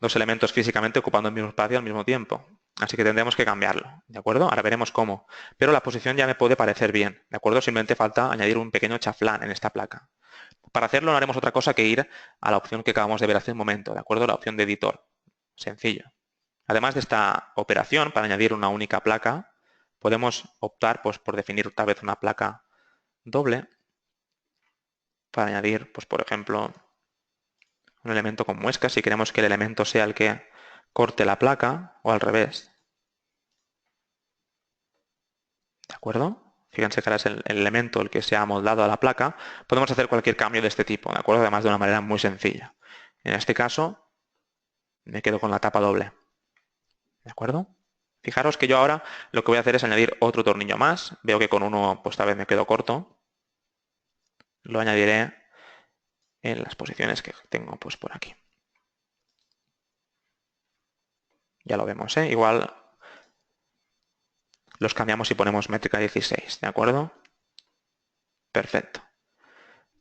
dos elementos físicamente ocupando el mismo espacio al mismo tiempo. Así que tendremos que cambiarlo, ¿de acuerdo? Ahora veremos cómo. Pero la posición ya me puede parecer bien, ¿de acuerdo? Simplemente falta añadir un pequeño chaflán en esta placa. Para hacerlo no haremos otra cosa que ir a la opción que acabamos de ver hace un momento, ¿de acuerdo? La opción de editor. Sencillo. Además de esta operación, para añadir una única placa, podemos optar pues, por definir tal vez una placa doble para añadir, pues, por ejemplo, un elemento con muesca, si queremos que el elemento sea el que corte la placa o al revés. ¿De acuerdo? Fíjense que ahora es el elemento el que se ha moldado a la placa. Podemos hacer cualquier cambio de este tipo, ¿de acuerdo? Además de una manera muy sencilla. En este caso, me quedo con la tapa doble. ¿De acuerdo? Fijaros que yo ahora lo que voy a hacer es añadir otro tornillo más. Veo que con uno, pues tal vez me quedo corto. Lo añadiré en las posiciones que tengo pues por aquí. Ya lo vemos, ¿eh? Igual los cambiamos y ponemos métrica 16, ¿de acuerdo? Perfecto.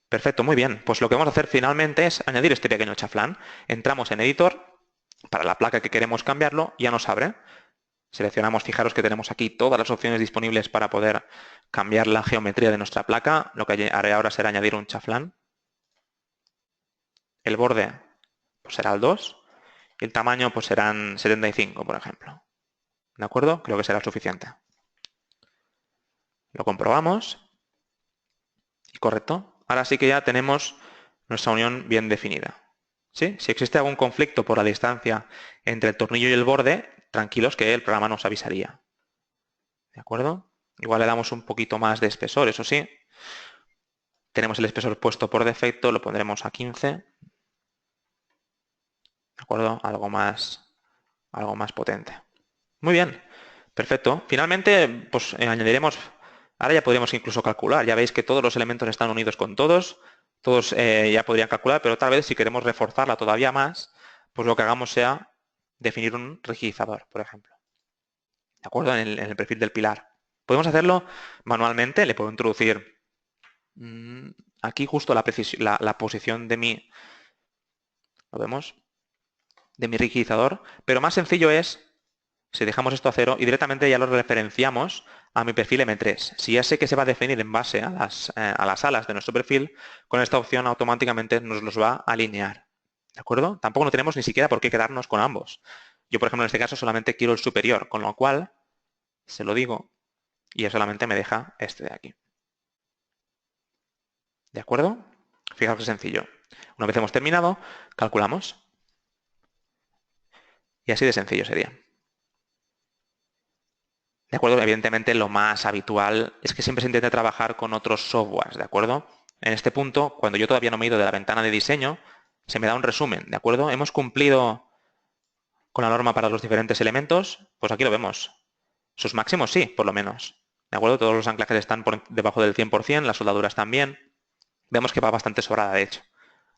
Perfecto, muy bien. Pues lo que vamos a hacer finalmente es añadir este pequeño chaflán. Entramos en editor, para la placa que queremos cambiarlo, ya nos abre. Seleccionamos, fijaros que tenemos aquí todas las opciones disponibles para poder cambiar la geometría de nuestra placa. Lo que haré ahora será añadir un chaflán. El borde pues será el 2 y el tamaño pues serán 75, por ejemplo. ¿De acuerdo? Creo que será suficiente. Lo comprobamos. Y correcto. Ahora sí que ya tenemos nuestra unión bien definida. ¿Sí? Si existe algún conflicto por la distancia entre el tornillo y el borde, tranquilos que el programa nos avisaría. ¿De acuerdo? Igual le damos un poquito más de espesor, eso sí. tenemos el espesor puesto por defecto, lo pondremos a 15. ¿De acuerdo? Algo más potente. Muy bien, perfecto. Finalmente, pues añadiremos, ahora ya podríamos incluso calcular. Ya veis que todos los elementos están unidos con todos ya podrían calcular, pero tal vez si queremos reforzarla todavía más, pues lo que hagamos sea definir un rigidizador, por ejemplo. ¿De acuerdo? En el perfil del pilar. Podemos hacerlo manualmente, le puedo introducir aquí justo la posición de ¿lo vemos? De mi rigidizador, pero más sencillo es si dejamos esto a 0 y directamente ya lo referenciamos a mi perfil M3. Si ya sé que se va a definir en base a las alas de nuestro perfil, con esta opción automáticamente nos los va a alinear. ¿De acuerdo? Tampoco no tenemos ni siquiera por qué quedarnos con ambos. Yo, por ejemplo, en este caso solamente quiero el superior, con lo cual se lo digo y ya solamente me deja este de aquí. ¿De acuerdo? Fijaos qué sencillo. Una vez hemos terminado, calculamos. Y así de sencillo sería. ¿De acuerdo? Evidentemente lo más habitual es que siempre se intente trabajar con otros softwares, ¿de acuerdo? En este punto, cuando yo todavía no me he ido de la ventana de diseño, se me da un resumen, ¿de acuerdo? Hemos cumplido con la norma para los diferentes elementos, pues aquí lo vemos. Sus máximos sí, por lo menos. ¿De acuerdo? Todos los anclajes están debajo del 100%, las soldaduras también. Vemos que va bastante sobrada, de hecho.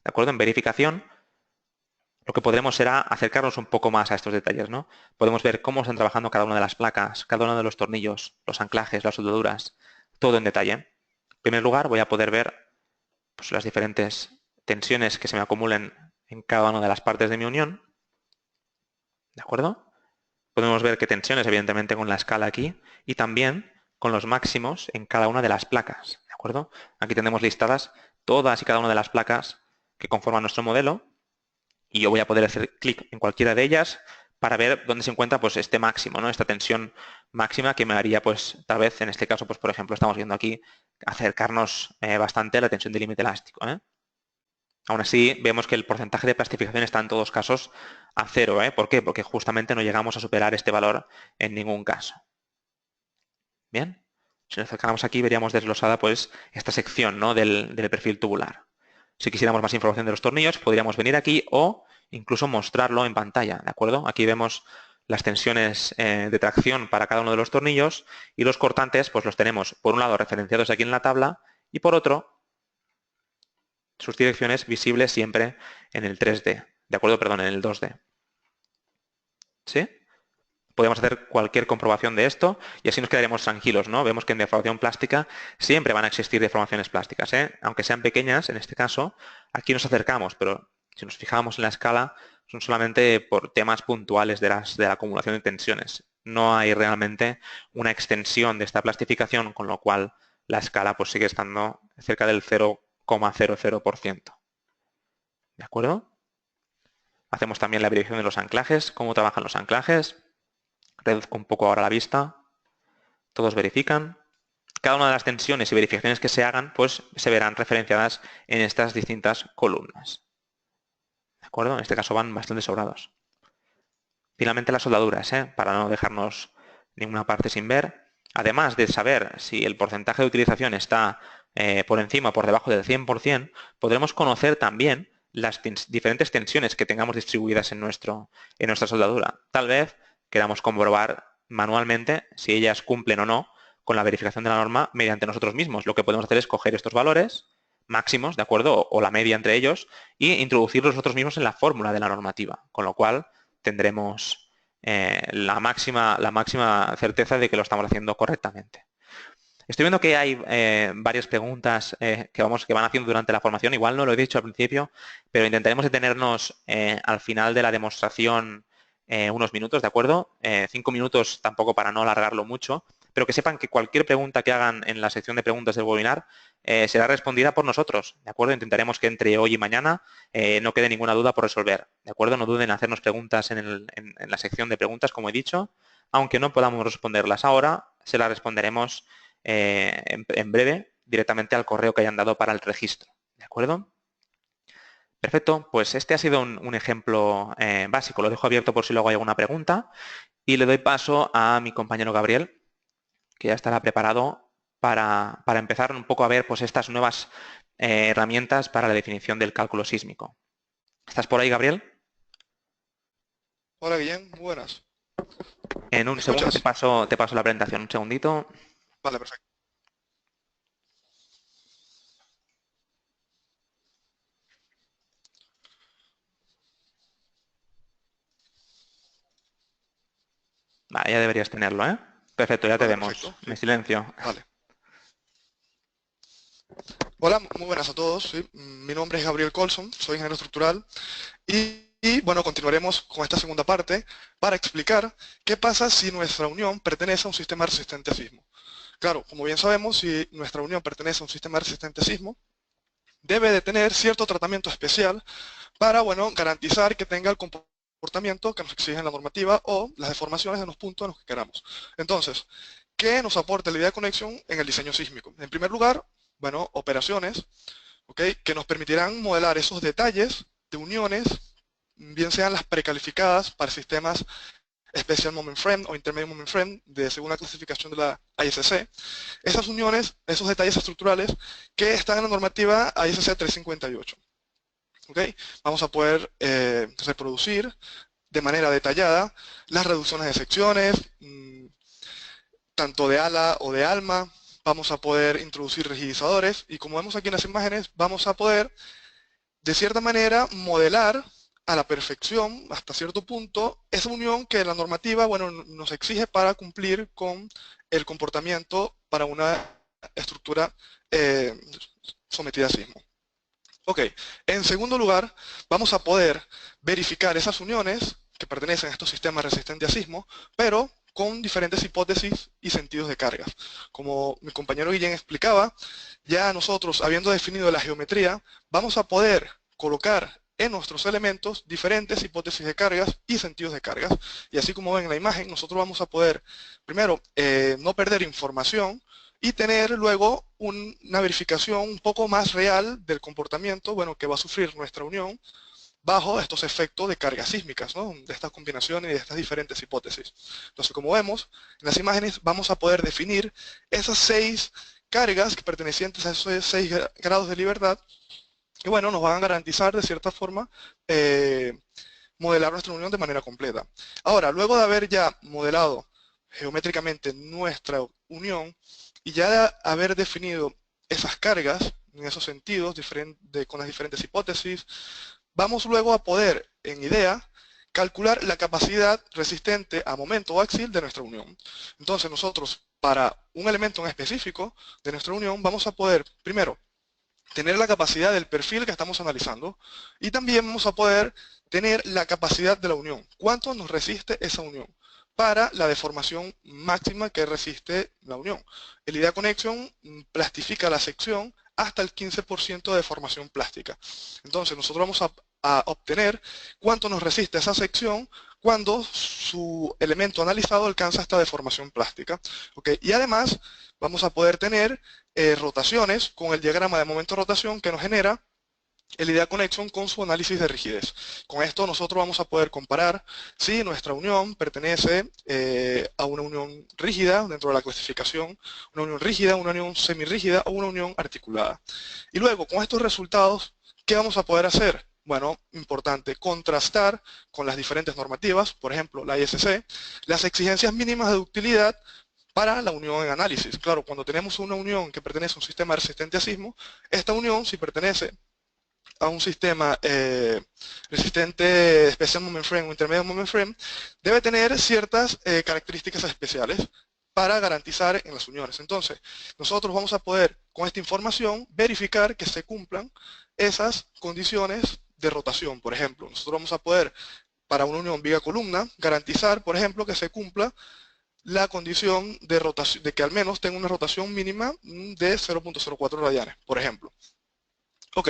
¿De acuerdo? En verificación, lo que podremos será acercarnos un poco más a estos detalles, ¿no? Podemos ver cómo están trabajando cada una de las placas, cada uno de los tornillos, los anclajes, las soldaduras, todo en detalle. En primer lugar, voy a poder ver pues, las diferentes tensiones que se me acumulen en cada una de las partes de mi unión. ¿De acuerdo? Podemos ver qué tensiones, evidentemente, con la escala aquí y también con los máximos en cada una de las placas. ¿De acuerdo? Aquí tenemos listadas todas y cada una de las placas que conforman nuestro modelo y yo voy a poder hacer clic en cualquiera de ellas para ver dónde se encuentra pues, este máximo, ¿no? Esta tensión máxima que me haría, pues, tal vez, en este caso, pues, por ejemplo, estamos viendo aquí acercarnos bastante a la tensión de límite elástico. Aún así, vemos que el porcentaje de plastificación está en todos casos a 0. ¿Por qué? Porque justamente no llegamos a superar este valor en ningún caso. Bien, si nos acercamos aquí veríamos desglosada pues, esta sección, ¿no? del perfil tubular. Si quisiéramos más información de los tornillos, podríamos venir aquí o incluso mostrarlo en pantalla, ¿de acuerdo? Aquí vemos las tensiones de tracción para cada uno de los tornillos y los cortantes pues los tenemos, por un lado, referenciados aquí en la tabla y por otro, sus direcciones visibles siempre en el 3D, ¿de acuerdo? Perdón, en el 2D. ¿Sí? Podemos hacer cualquier comprobación de esto y así nos quedaremos tranquilos, ¿no? Vemos que en deformación plástica siempre van a existir deformaciones plásticas, aunque sean pequeñas, en este caso, aquí nos acercamos, pero si nos fijamos en la escala, son solamente por temas puntuales de la acumulación de tensiones. No hay realmente una extensión de esta plastificación, con lo cual la escala pues, sigue estando cerca del 0,00%. ¿De acuerdo? Hacemos también la verificación de los anclajes, cómo trabajan los anclajes. Reduzco un poco ahora la vista. Todos verifican. Cada una de las tensiones y verificaciones que se hagan, pues se verán referenciadas en estas distintas columnas. ¿De acuerdo? En este caso van bastante sobrados. Finalmente las soldaduras, para no dejarnos ninguna parte sin ver. Además de saber si el porcentaje de utilización está por encima o por debajo del 100%, podremos conocer también las diferentes tensiones que tengamos distribuidas en nuestra soldadura. Tal vez queramos comprobar manualmente si ellas cumplen o no con la verificación de la norma mediante nosotros mismos. Lo que podemos hacer es coger estos valores máximos, ¿de acuerdo? O la media entre ellos, y introducirlos nosotros mismos en la fórmula de la normativa. Con lo cual tendremos la máxima certeza de que lo estamos haciendo correctamente. Estoy viendo que hay varias preguntas que van haciendo durante la formación. Igual no lo he dicho al principio, pero intentaremos detenernos al final de la demostración unos minutos, ¿de acuerdo? 5 minutos tampoco para no alargarlo mucho, pero que sepan que cualquier pregunta que hagan en la sección de preguntas del webinar será respondida por nosotros, ¿de acuerdo? Intentaremos que entre hoy y mañana no quede ninguna duda por resolver, ¿de acuerdo? No duden en hacernos preguntas en la sección de preguntas, como he dicho. Aunque no podamos responderlas ahora, se las responderemos en breve directamente al correo que hayan dado para el registro, ¿de acuerdo? Perfecto, pues este ha sido un ejemplo básico. Lo dejo abierto por si luego hay alguna pregunta y le doy paso a mi compañero Gabriel, que ya estará preparado para empezar un poco a ver pues, estas nuevas herramientas para la definición del cálculo sísmico. ¿Estás por ahí, Gabriel? Hola Guillén, muy buenas. En ¿Me un segundo escuchas? te paso la presentación, un segundito. Vale, perfecto. Vale, ya deberías tenerlo, ¿eh? Perfecto, ya te Vale, vemos. perfecto. Me Sí, silencio. vale. Hola, muy buenas a todos. Sí. Mi nombre es Gabriel Colson, soy ingeniero estructural bueno, continuaremos con esta segunda parte para explicar qué pasa si nuestra unión pertenece a un sistema resistente a sismo. Claro, como bien sabemos, si nuestra unión pertenece a un sistema resistente a sismo, debe de tener cierto tratamiento especial para, bueno, garantizar que tenga el comportamiento que nos exige la normativa o las deformaciones en los puntos en los que queramos. Entonces, ¿qué nos aporta la idea de conexión en el diseño sísmico? En primer lugar, bueno, operaciones, ¿ok? Que nos permitirán modelar esos detalles de uniones, bien sean las precalificadas para sistemas Special Moment Frame o Intermediate Moment Frame, según la clasificación de la ISC. Esas uniones, esos detalles estructurales que están en la normativa ISC 358. ¿Okay? Vamos a poder reproducir de manera detallada las reducciones de secciones, tanto de ala o de alma. Vamos a poder introducir rigidizadores y como vemos aquí en las imágenes, vamos a poder de cierta manera modelar a la perfección, hasta cierto punto, esa unión que la normativa, bueno, nos exige para cumplir con el comportamiento para una estructura sometida a sismo. Ok, en segundo lugar, vamos a poder verificar esas uniones que pertenecen a estos sistemas resistentes a sismo, pero con diferentes hipótesis y sentidos de cargas. Como mi compañero Guillén explicaba, ya nosotros, habiendo definido la geometría, vamos a poder colocar en nuestros elementos diferentes hipótesis de cargas y sentidos de cargas. Y así como ven en la imagen, nosotros vamos a poder, primero, no perder información, y tener luego una verificación un poco más real del comportamiento, bueno, que va a sufrir nuestra unión bajo estos efectos de cargas sísmicas, ¿no? De estas combinaciones y de estas diferentes hipótesis. Entonces, como vemos, en las imágenes vamos a poder definir esas 6 cargas que pertenecientes a esos 6 grados de libertad, que bueno, nos van a garantizar de cierta forma modelar nuestra unión de manera completa. Ahora, luego de haber ya modelado geométricamente nuestra unión y ya de haber definido esas cargas en esos sentidos con las diferentes hipótesis, vamos luego a poder, en idea, calcular la capacidad resistente a momento o axil de nuestra unión. Entonces nosotros, para un elemento en específico de nuestra unión, vamos a poder, primero, tener la capacidad del perfil que estamos analizando y también vamos a poder tener la capacidad de la unión. ¿Cuánto nos resiste esa unión? Para la deformación máxima que resiste la unión. El IDEA Connection plastifica la sección hasta el 15% de deformación plástica. Entonces nosotros vamos a obtener cuánto nos resiste esa sección cuando su elemento analizado alcanza esta deformación plástica. ¿Okay? Y además vamos a poder tener rotaciones con el diagrama de momento de rotación que nos genera el IDEA Connection con su análisis de rigidez. Con esto nosotros vamos a poder comparar si nuestra unión pertenece a una unión rígida dentro de la clasificación, una unión rígida, una unión semirrígida o una unión articulada. Y luego, con estos resultados, ¿qué vamos a poder hacer? Bueno, importante, contrastar con las diferentes normativas, por ejemplo, la ISC, las exigencias mínimas de ductilidad para la unión en análisis. Claro, cuando tenemos una unión que pertenece a un sistema resistente a sismo, esta unión, si pertenece a un sistema resistente Special Moment Frame o Intermediate Moment Frame, debe tener ciertas características especiales para garantizar en las uniones. Entonces, nosotros vamos a poder, con esta información, verificar que se cumplan esas condiciones de rotación. Por ejemplo, nosotros vamos a poder, para una unión viga-columna, garantizar, por ejemplo, que se cumpla la condición de rotación, de que al menos tenga una rotación mínima de 0.04 radianes, por ejemplo. Ok,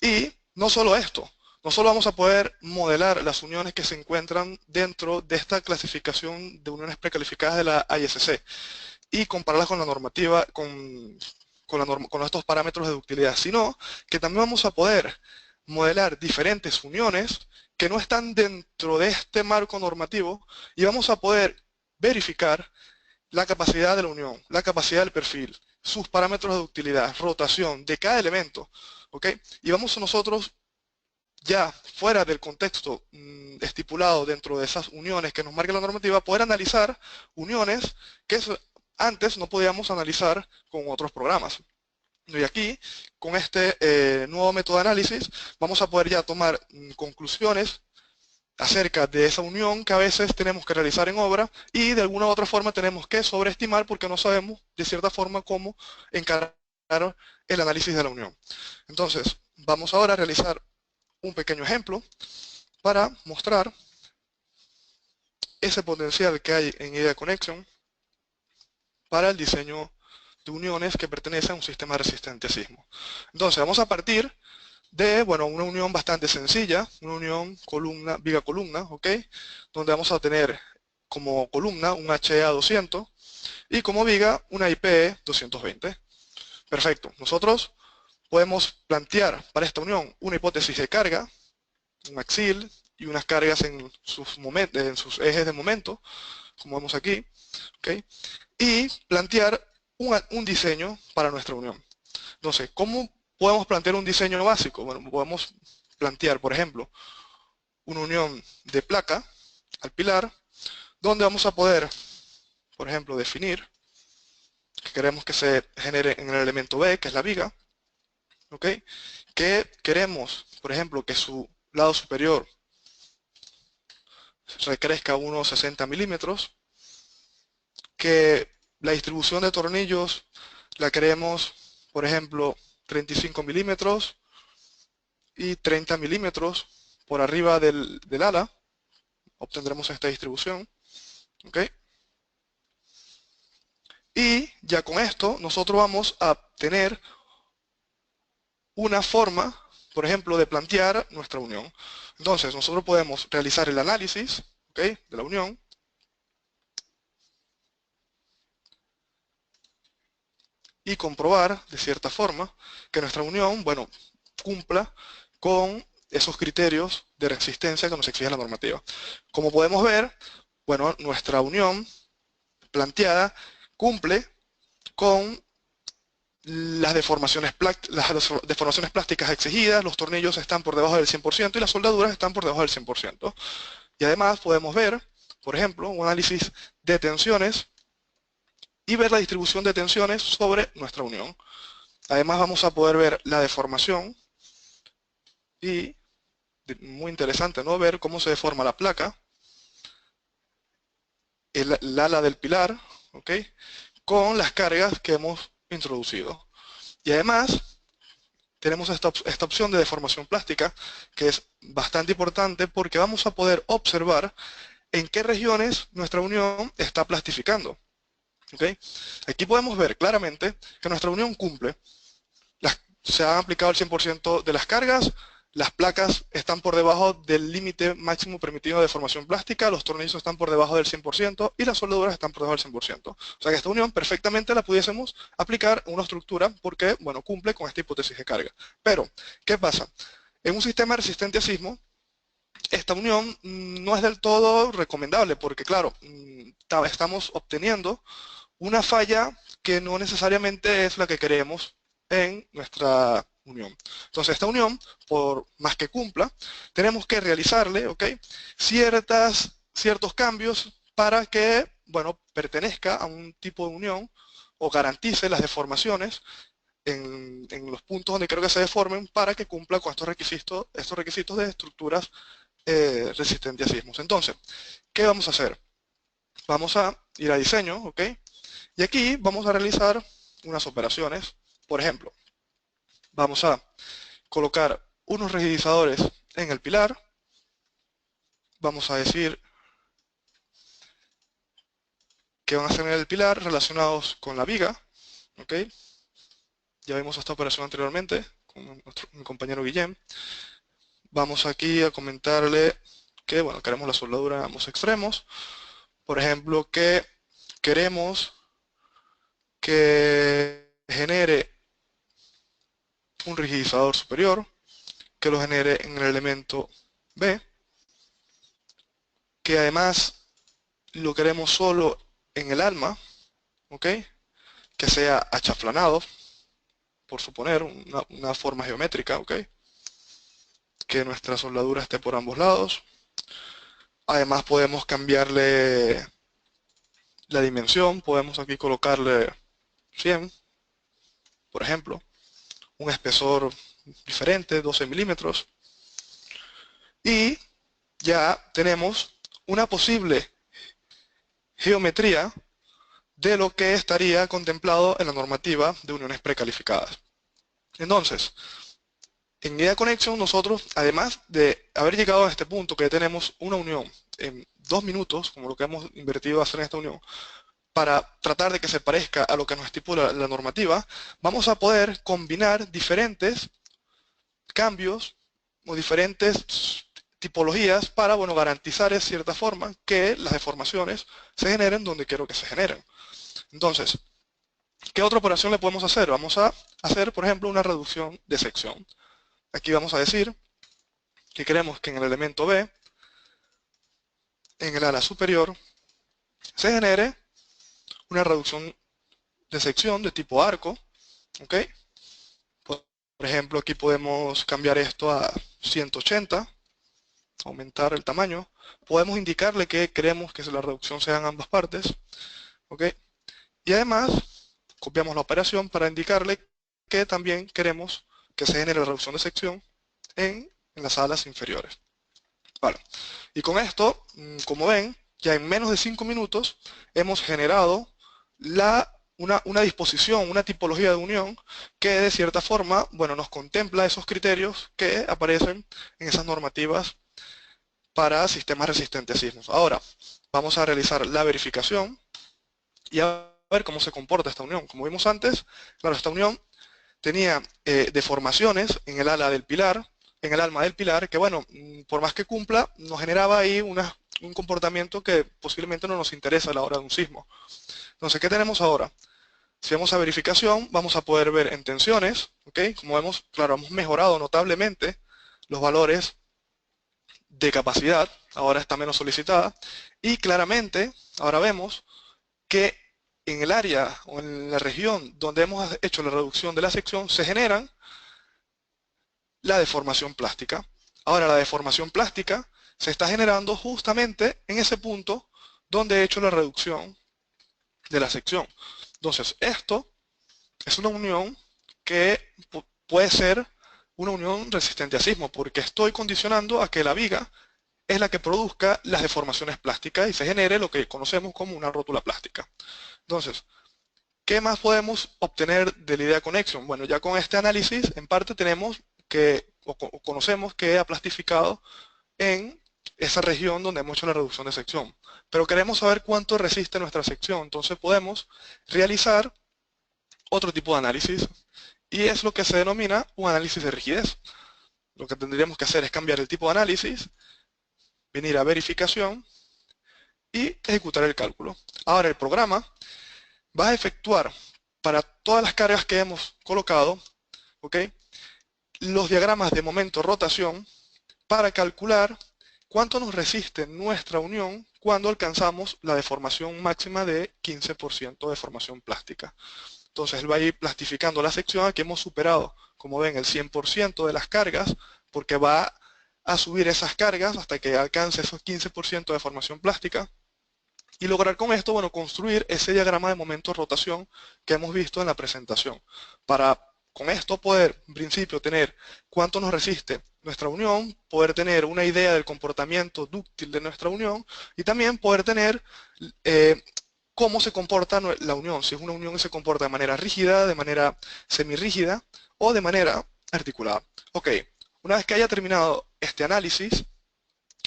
y no solo esto, no solo vamos a poder modelar las uniones que se encuentran dentro de esta clasificación de uniones precalificadas de la ISC y compararlas con la normativa, con estos parámetros de ductilidad, sino que también vamos a poder modelar diferentes uniones que no están dentro de este marco normativo y vamos a poder verificar la capacidad de la unión, la capacidad del perfil, sus parámetros de ductilidad, rotación de cada elemento, ¿ok? Y vamos nosotros ya fuera del contexto estipulado dentro de esas uniones que nos marca la normativa, poder analizar uniones que antes no podíamos analizar con otros programas. Y aquí, con este nuevo método de análisis, vamos a poder ya tomar conclusiones acerca de esa unión que a veces tenemos que realizar en obra y de alguna u otra forma tenemos que sobreestimar porque no sabemos de cierta forma cómo encarar el análisis de la unión. Entonces, vamos ahora a realizar un pequeño ejemplo para mostrar ese potencial que hay en Idea Connection para el diseño de uniones que pertenecen a un sistema resistente a sismo. Entonces, vamos a partir de, bueno, una unión bastante sencilla, una unión columna, viga columna, ¿ok? Donde vamos a tener como columna un HA 200 y como viga una IPE 220. Perfecto. Nosotros podemos plantear para esta unión una hipótesis de carga, un axil y unas cargas en sus ejes de momento, como vemos aquí, ¿ok? Y plantear un diseño para nuestra unión. Entonces, ¿cómo podemos plantear un diseño básico? Bueno, podemos plantear, por ejemplo, una unión de placa al pilar, donde vamos a poder, por ejemplo, definir que queremos que se genere en el elemento B, que es la viga, ¿ok? Que queremos, por ejemplo, que su lado superior recrezca unos 60 milímetros, que la distribución de tornillos la queremos, por ejemplo, 35 milímetros y 30 milímetros por arriba del ala, obtendremos esta distribución, ¿ok? Y ya con esto nosotros vamos a tener una forma, por ejemplo, de plantear nuestra unión. Entonces nosotros podemos realizar el análisis, ¿ok?, de la unión, y comprobar, de cierta forma, que nuestra unión, bueno, cumpla con esos criterios de resistencia que nos exige la normativa. Como podemos ver, bueno, nuestra unión planteada cumple con las deformaciones plásticas exigidas, los tornillos están por debajo del 100% y las soldaduras están por debajo del 100%. Y además podemos ver, por ejemplo, un análisis de tensiones y ver la distribución de tensiones sobre nuestra unión. Además vamos a poder ver la deformación y, muy interesante, ¿no?, ver cómo se deforma la placa, el ala del pilar, ¿ok?, con las cargas que hemos introducido. Y además tenemos esta opción de deformación plástica, que es bastante importante porque vamos a poder observar en qué regiones nuestra unión está plastificando. ¿Okay? Aquí podemos ver claramente que nuestra unión cumple. Se han aplicado el 100% de las cargas, las placas están por debajo del límite máximo permitido de deformación plástica, los tornillos están por debajo del 100% y las soldaduras están por debajo del 100%. O sea que esta unión perfectamente la pudiésemos aplicar en una estructura porque, bueno, cumple con esta hipótesis de carga. Pero, ¿qué pasa? En un sistema resistente a sismo, esta unión no es del todo recomendable porque, claro, estamos obteniendo una falla que no necesariamente es la que queremos en nuestra unión. Entonces, esta unión, por más que cumpla, tenemos que realizarle, ¿ok?, ciertos cambios para que, bueno, pertenezca a un tipo de unión o garantice las deformaciones en los puntos donde creo que se deformen para que cumpla con estos requisitos de estructuras resistentes a sismos. Entonces, ¿qué vamos a hacer? Vamos a ir a diseño, ¿ok? Y aquí vamos a realizar unas operaciones. Por ejemplo, vamos a colocar unos rigidizadores en el pilar. Vamos a decir que van a ser en el pilar relacionados con la viga, ¿ok? Ya vimos esta operación anteriormente con mi compañero Guillem. Vamos aquí a comentarle que, bueno, queremos la soldadura en ambos extremos. Por ejemplo, que queremos que genere un rigidizador superior, que lo genere en el elemento B, que además lo queremos solo en el alma, ¿ok? Que sea achaflanado, por suponer, una forma geométrica, ¿ok? Que nuestra soldadura esté por ambos lados. Además podemos cambiarle la dimensión, podemos aquí colocarle 100, por ejemplo, un espesor diferente, 12 milímetros, y ya tenemos una posible geometría de lo que estaría contemplado en la normativa de uniones precalificadas. Entonces, en Idea Connection nosotros, además de haber llegado a este punto que tenemos una unión en 2 minutos, como lo que hemos invertido a hacer en esta unión, para tratar de que se parezca a lo que nos estipula la normativa, vamos a poder combinar diferentes cambios o diferentes tipologías para, bueno, garantizar de cierta forma que las deformaciones se generen donde quiero que se generen. Entonces, ¿qué otra operación le podemos hacer? Vamos a hacer, por ejemplo, una reducción de sección. Aquí vamos a decir que queremos que en el elemento B, en el ala superior, se genere una reducción de sección de tipo arco, ¿ok? Por ejemplo, aquí podemos cambiar esto a 180, aumentar el tamaño. Podemos indicarle que queremos que la reducción sea en ambas partes, ¿ok? Y además, copiamos la operación para indicarle que también queremos que se genere la reducción de sección en las alas inferiores. Vale. Y con esto, como ven, ya en menos de 5 minutos hemos generado una disposición, una tipología de unión que de cierta forma, bueno, nos contempla esos criterios que aparecen en esas normativas para sistemas resistentes a sismos. Ahora, vamos a realizar la verificación y a ver cómo se comporta esta unión. Como vimos antes, claro, esta unión tenía deformaciones en el ala del pilar, en el alma del pilar, que bueno, por más que cumpla, nos generaba ahí un comportamiento que posiblemente no nos interesa a la hora de un sismo. Entonces, ¿qué tenemos ahora? Si vamos a verificación, vamos a poder ver en tensiones, ¿ok? Como vemos, claro, hemos mejorado notablemente los valores de capacidad, ahora está menos solicitada, y claramente, ahora vemos que en el área o en la región donde hemos hecho la reducción de la sección se generan la deformación plástica. Ahora la deformación plástica se está generando justamente en ese punto donde he hecho la reducción de la sección. Entonces esto es una unión que puede ser una unión resistente a sismo porque estoy condicionando a que la viga es la que produzca las deformaciones plásticas y se genere lo que conocemos como una rótula plástica. Entonces, ¿qué más podemos obtener de la Idea Connection? Bueno, ya con este análisis, en parte tenemos que, o conocemos que ha plastificado en esa región donde hemos hecho la reducción de sección. Pero queremos saber cuánto resiste nuestra sección, entonces podemos realizar otro tipo de análisis y es lo que se denomina un análisis de rigidez. Lo que tendríamos que hacer es cambiar el tipo de análisis, venir a verificación y ejecutar el cálculo. Ahora el programa va a efectuar para todas las cargas que hemos colocado, ¿ok?, los diagramas de momento-rotación para calcular cuánto nos resiste nuestra unión cuando alcanzamos la deformación máxima de 15% de deformación plástica. Entonces él va a ir plastificando la sección. Aquí hemos superado, como ven, el 100% de las cargas, porque va a subir esas cargas hasta que alcance esos 15% de deformación plástica. Y lograr con esto, bueno, construir ese diagrama de momento-rotación que hemos visto en la presentación. Para con esto poder, en principio, tener cuánto nos resiste nuestra unión, poder tener una idea del comportamiento dúctil de nuestra unión y también poder tener cómo se comporta la unión, si es una unión que se comporta de manera rígida, de manera semirrígida o de manera articulada. Ok, una vez que haya terminado este análisis,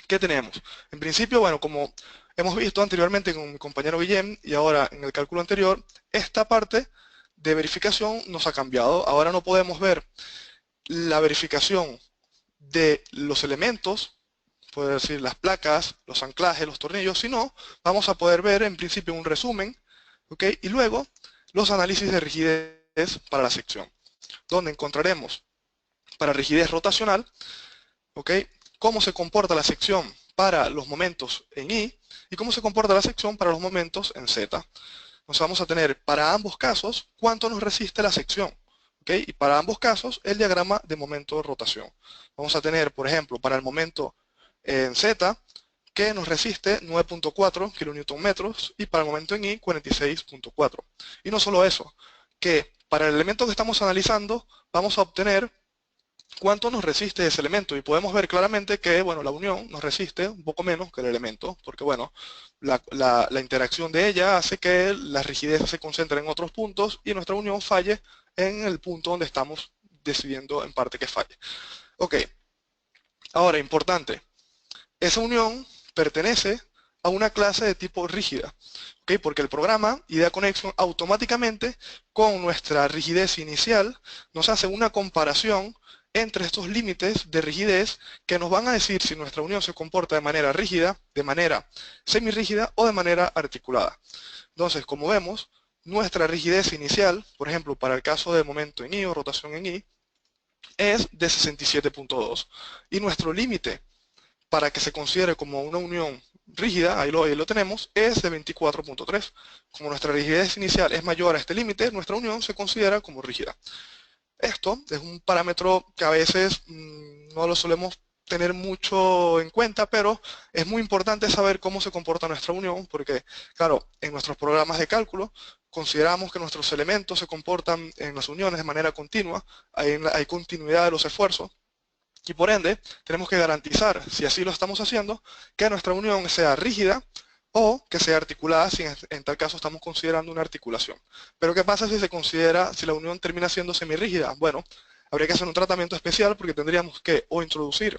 ¿qué tenemos? En principio, bueno, como hemos visto anteriormente con mi compañero Guillem y ahora en el cálculo anterior, esta parte de verificación nos ha cambiado. Ahora no podemos ver la verificación de los elementos, puede decir las placas, los anclajes, los tornillos, sino vamos a poder ver en principio un resumen, ¿ok?, y luego los análisis de rigidez para la sección, donde encontraremos para rigidez rotacional, ¿ok?, cómo se comporta la sección para los momentos en Y y cómo se comporta la sección para los momentos en Z. Entonces vamos a tener para ambos casos cuánto nos resiste la sección. ¿Ok? Y para ambos casos el diagrama de momento de rotación. Vamos a tener, por ejemplo, para el momento en Z, que nos resiste 9.4 kN y para el momento en Y 46.4. Y no solo eso, que para el elemento que estamos analizando vamos a obtener cuánto nos resiste ese elemento y podemos ver claramente que, bueno, la unión nos resiste un poco menos que el elemento, porque, bueno, la interacción de ella hace que la rigidez se concentre en otros puntos y nuestra unión falle en el punto donde estamos decidiendo en parte que falle. Ok, ahora, importante, esa unión pertenece a una clase de tipo rígida, ¿ok? Porque el programa IDEA Connection automáticamente con nuestra rigidez inicial nos hace una comparación entre estos límites de rigidez que nos van a decir si nuestra unión se comporta de manera rígida, de manera semirrígida o de manera articulada. Entonces, como vemos, nuestra rigidez inicial, por ejemplo, para el caso de momento en Y o rotación en Y, es de 67.2 y nuestro límite para que se considere como una unión rígida, ahí lo tenemos, es de 24.3. Como nuestra rigidez inicial es mayor a este límite, nuestra unión se considera como rígida. Esto es un parámetro que a veces no lo solemos tener mucho en cuenta, pero es muy importante saber cómo se comporta nuestra unión, porque, claro, en nuestros programas de cálculo consideramos que nuestros elementos se comportan en las uniones de manera continua, hay continuidad de los esfuerzos, y por ende, tenemos que garantizar, si así lo estamos haciendo, que nuestra unión sea rígida o que sea articulada, si en tal caso estamos considerando una articulación. Pero ¿qué pasa si se considera, si la unión termina siendo semirrígida? Bueno, habría que hacer un tratamiento especial porque tendríamos que o introducir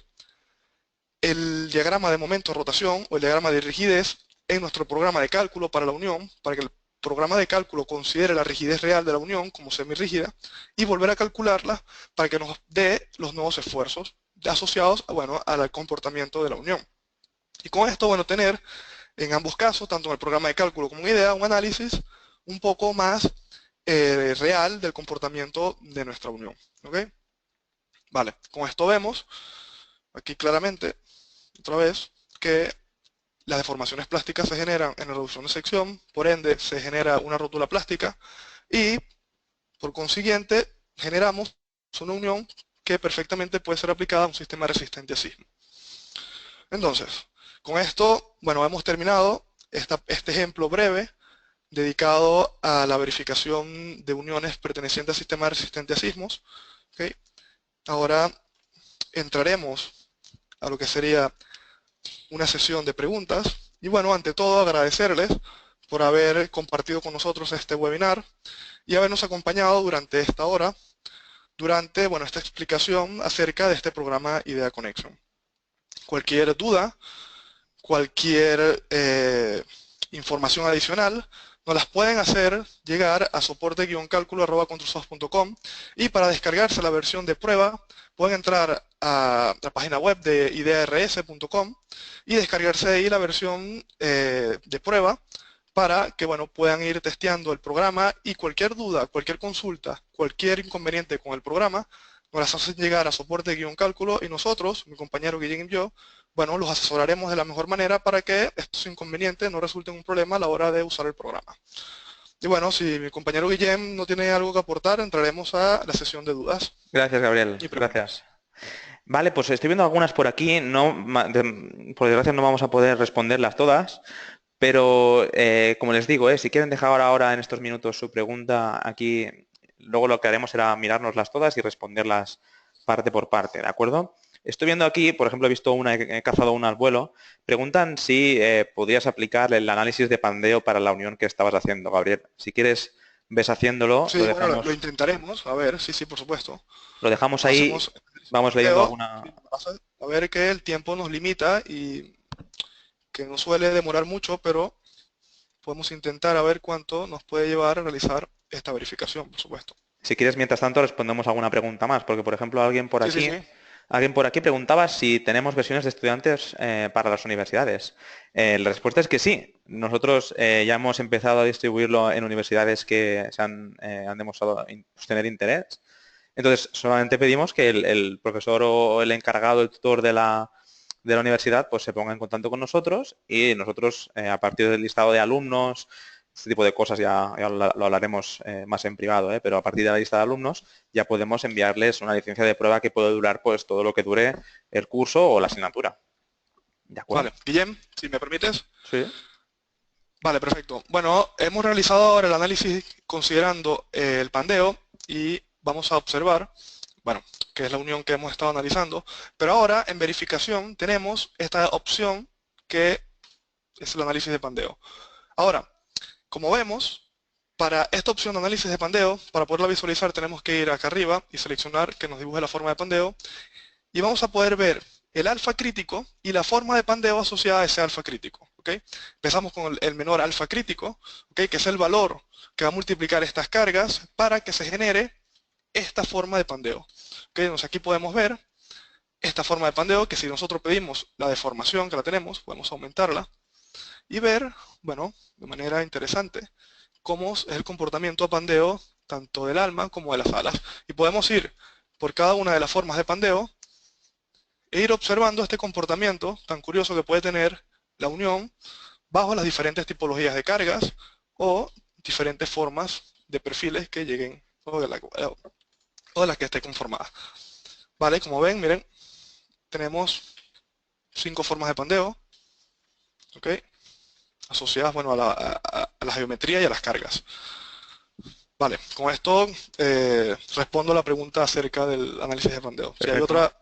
el diagrama de momento de rotación o el diagrama de rigidez en nuestro programa de cálculo para la unión, para que el programa de cálculo considere la rigidez real de la unión como semirrígida y volver a calcularla para que nos dé los nuevos esfuerzos asociados, bueno, al comportamiento de la unión. Y con esto, bueno, tener en ambos casos, tanto en el programa de cálculo como en IDEA, un análisis un poco más real del comportamiento de nuestra unión. ¿Ok? Vale, con esto vemos aquí claramente, otra vez, que las deformaciones plásticas se generan en la reducción de sección, por ende se genera una rótula plástica y por consiguiente generamos una unión que perfectamente puede ser aplicada a un sistema resistente a sismo. Entonces, con esto, bueno, hemos terminado este ejemplo breve dedicado a la verificación de uniones pertenecientes al sistema resistente a sismos. ¿Okay? Ahora entraremos a lo que sería una sesión de preguntas. Y bueno, ante todo agradecerles por haber compartido con nosotros este webinar y habernos acompañado durante esta hora, durante, bueno, esta explicación acerca de este programa IDEA Connection. Cualquier duda, cualquier información adicional, nos las pueden hacer llegar a soporte-cálculo@controlsoft.com y para descargarse la versión de prueba pueden entrar a la página web de idears.com y descargarse de ahí la versión de prueba para que, bueno, puedan ir testeando el programa y cualquier duda, cualquier consulta, cualquier inconveniente con el programa, nos las hacen llegar a soporte-cálculo y nosotros, mi compañero Guillén y yo, bueno, los asesoraremos de la mejor manera para que estos inconvenientes no resulten un problema a la hora de usar el programa. Y bueno, si mi compañero Guillem no tiene algo que aportar, entraremos a la sesión de dudas. Gracias, Gabriel. Gracias. Vale, pues estoy viendo algunas por aquí. Por desgracia no vamos a poder responderlas todas, pero como les digo, si quieren dejar ahora en estos minutos su pregunta aquí, luego lo que haremos será mirárnoslas todas y responderlas parte por parte, ¿de acuerdo? Estoy viendo aquí, por ejemplo, he visto una, he cazado una al vuelo. Preguntan si podrías aplicar el análisis de pandeo para la unión que estabas haciendo, Gabriel. Si quieres, ves haciéndolo. Sí, bueno, lo intentaremos. A ver, sí, por supuesto. Lo dejamos ahí, vamos leyendo alguna... A ver que el tiempo nos limita y que no suele demorar mucho, pero podemos intentar a ver cuánto nos puede llevar a realizar esta verificación, por supuesto. Si quieres, mientras tanto, respondemos alguna pregunta más, porque, por ejemplo, alguien por aquí preguntaba si tenemos versiones de estudiantes para las universidades. La respuesta es que sí. Nosotros ya hemos empezado a distribuirlo en universidades que han demostrado tener interés. Entonces, solamente pedimos que el profesor o el encargado, el tutor de la universidad, pues se ponga en contacto con nosotros y nosotros, a partir del listado de alumnos Este tipo de cosas ya lo hablaremos más en privado, pero a partir de la lista de alumnos ya podemos enviarles una licencia de prueba que puede durar pues todo lo que dure el curso o la asignatura. ¿De acuerdo? Vale, Guillem, si me permites. Sí. Vale, perfecto. Bueno, hemos realizado ahora el análisis considerando el pandeo y vamos a observar, bueno, que es la unión que hemos estado analizando, pero ahora en verificación tenemos esta opción que es el análisis de pandeo. Ahora, como vemos, para esta opción de análisis de pandeo, para poderla visualizar tenemos que ir acá arriba y seleccionar que nos dibuje la forma de pandeo y vamos a poder ver el alfa crítico y la forma de pandeo asociada a ese alfa crítico. ¿Okay? Empezamos con el menor alfa crítico, ¿okay? Que es el valor que va a multiplicar estas cargas para que se genere esta forma de pandeo. ¿Okay? Entonces aquí podemos ver esta forma de pandeo que si nosotros pedimos la deformación que la tenemos, podemos aumentarla y ver, bueno, de manera interesante, cómo es el comportamiento de pandeo tanto del alma como de las alas. Y podemos ir por cada una de las formas de pandeo e ir observando este comportamiento tan curioso que puede tener la unión bajo las diferentes tipologías de cargas o diferentes formas de perfiles que lleguen o de las que esté conformada. Vale, como ven, miren, tenemos 5 formas de pandeo, ¿ok? Asociadas, bueno, a la geometría y a las cargas. Vale, con esto respondo a la pregunta acerca del análisis de pandeo. Si hay Perfecto. otra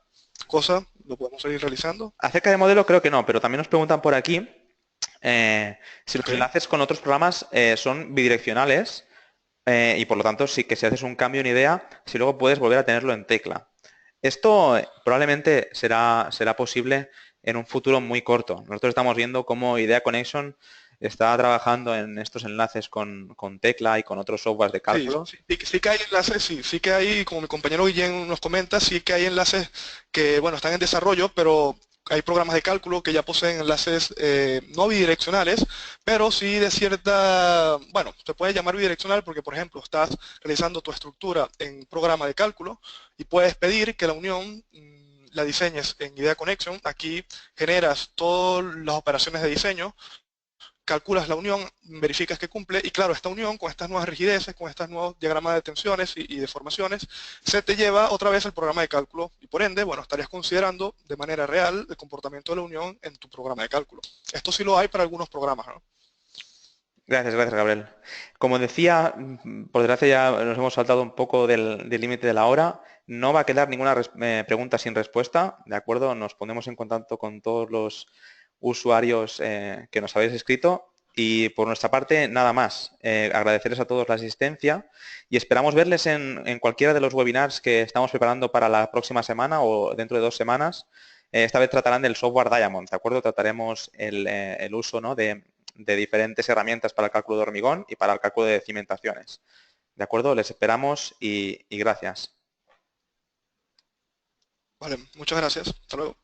cosa, lo podemos seguir realizando. Acerca de modelo creo que no, pero también nos preguntan por aquí si los ¿Ok? enlaces con otros programas son bidireccionales y por lo tanto sí que si haces un cambio en idea, si luego puedes volver a tenerlo en tecla. Esto probablemente será posible en un futuro muy corto. Nosotros estamos viendo cómo Idea Connection está trabajando en estos enlaces con tecla y con otros softwares de Sí, cálculo. sí que hay enlaces, sí que hay, como mi compañero Guillén nos comenta, sí que hay enlaces que, bueno, están en desarrollo, pero hay programas de cálculo que ya poseen enlaces no bidireccionales, pero sí de cierta, bueno, se puede llamar bidireccional porque, por ejemplo, estás realizando tu estructura en un programa de cálculo y puedes pedir que la unión la diseñes en Idea Connection. Aquí generas todas las operaciones de diseño, calculas la unión, verificas que cumple y claro, esta unión con estas nuevas rigideces, con estos nuevos diagramas de tensiones y deformaciones, se te lleva otra vez al programa de cálculo y por ende, bueno, estarías considerando de manera real el comportamiento de la unión en tu programa de cálculo. Esto sí lo hay para algunos programas, ¿no? Gracias, Gabriel. Como decía, por desgracia ya nos hemos saltado un poco del límite de la hora. No va a quedar ninguna pregunta sin respuesta, ¿de acuerdo? Nos ponemos en contacto con todos los usuarios que nos habéis escrito y por nuestra parte nada más. Agradecerles a todos la asistencia y esperamos verles en cualquiera de los webinars que estamos preparando para la próxima semana o dentro de 2 semanas. Esta vez tratarán del software Diamond, ¿de acuerdo? Trataremos el uso, ¿no?, de diferentes herramientas para el cálculo de hormigón y para el cálculo de cimentaciones. ¿De acuerdo? Les esperamos y gracias. Vale, muchas gracias. Hasta luego.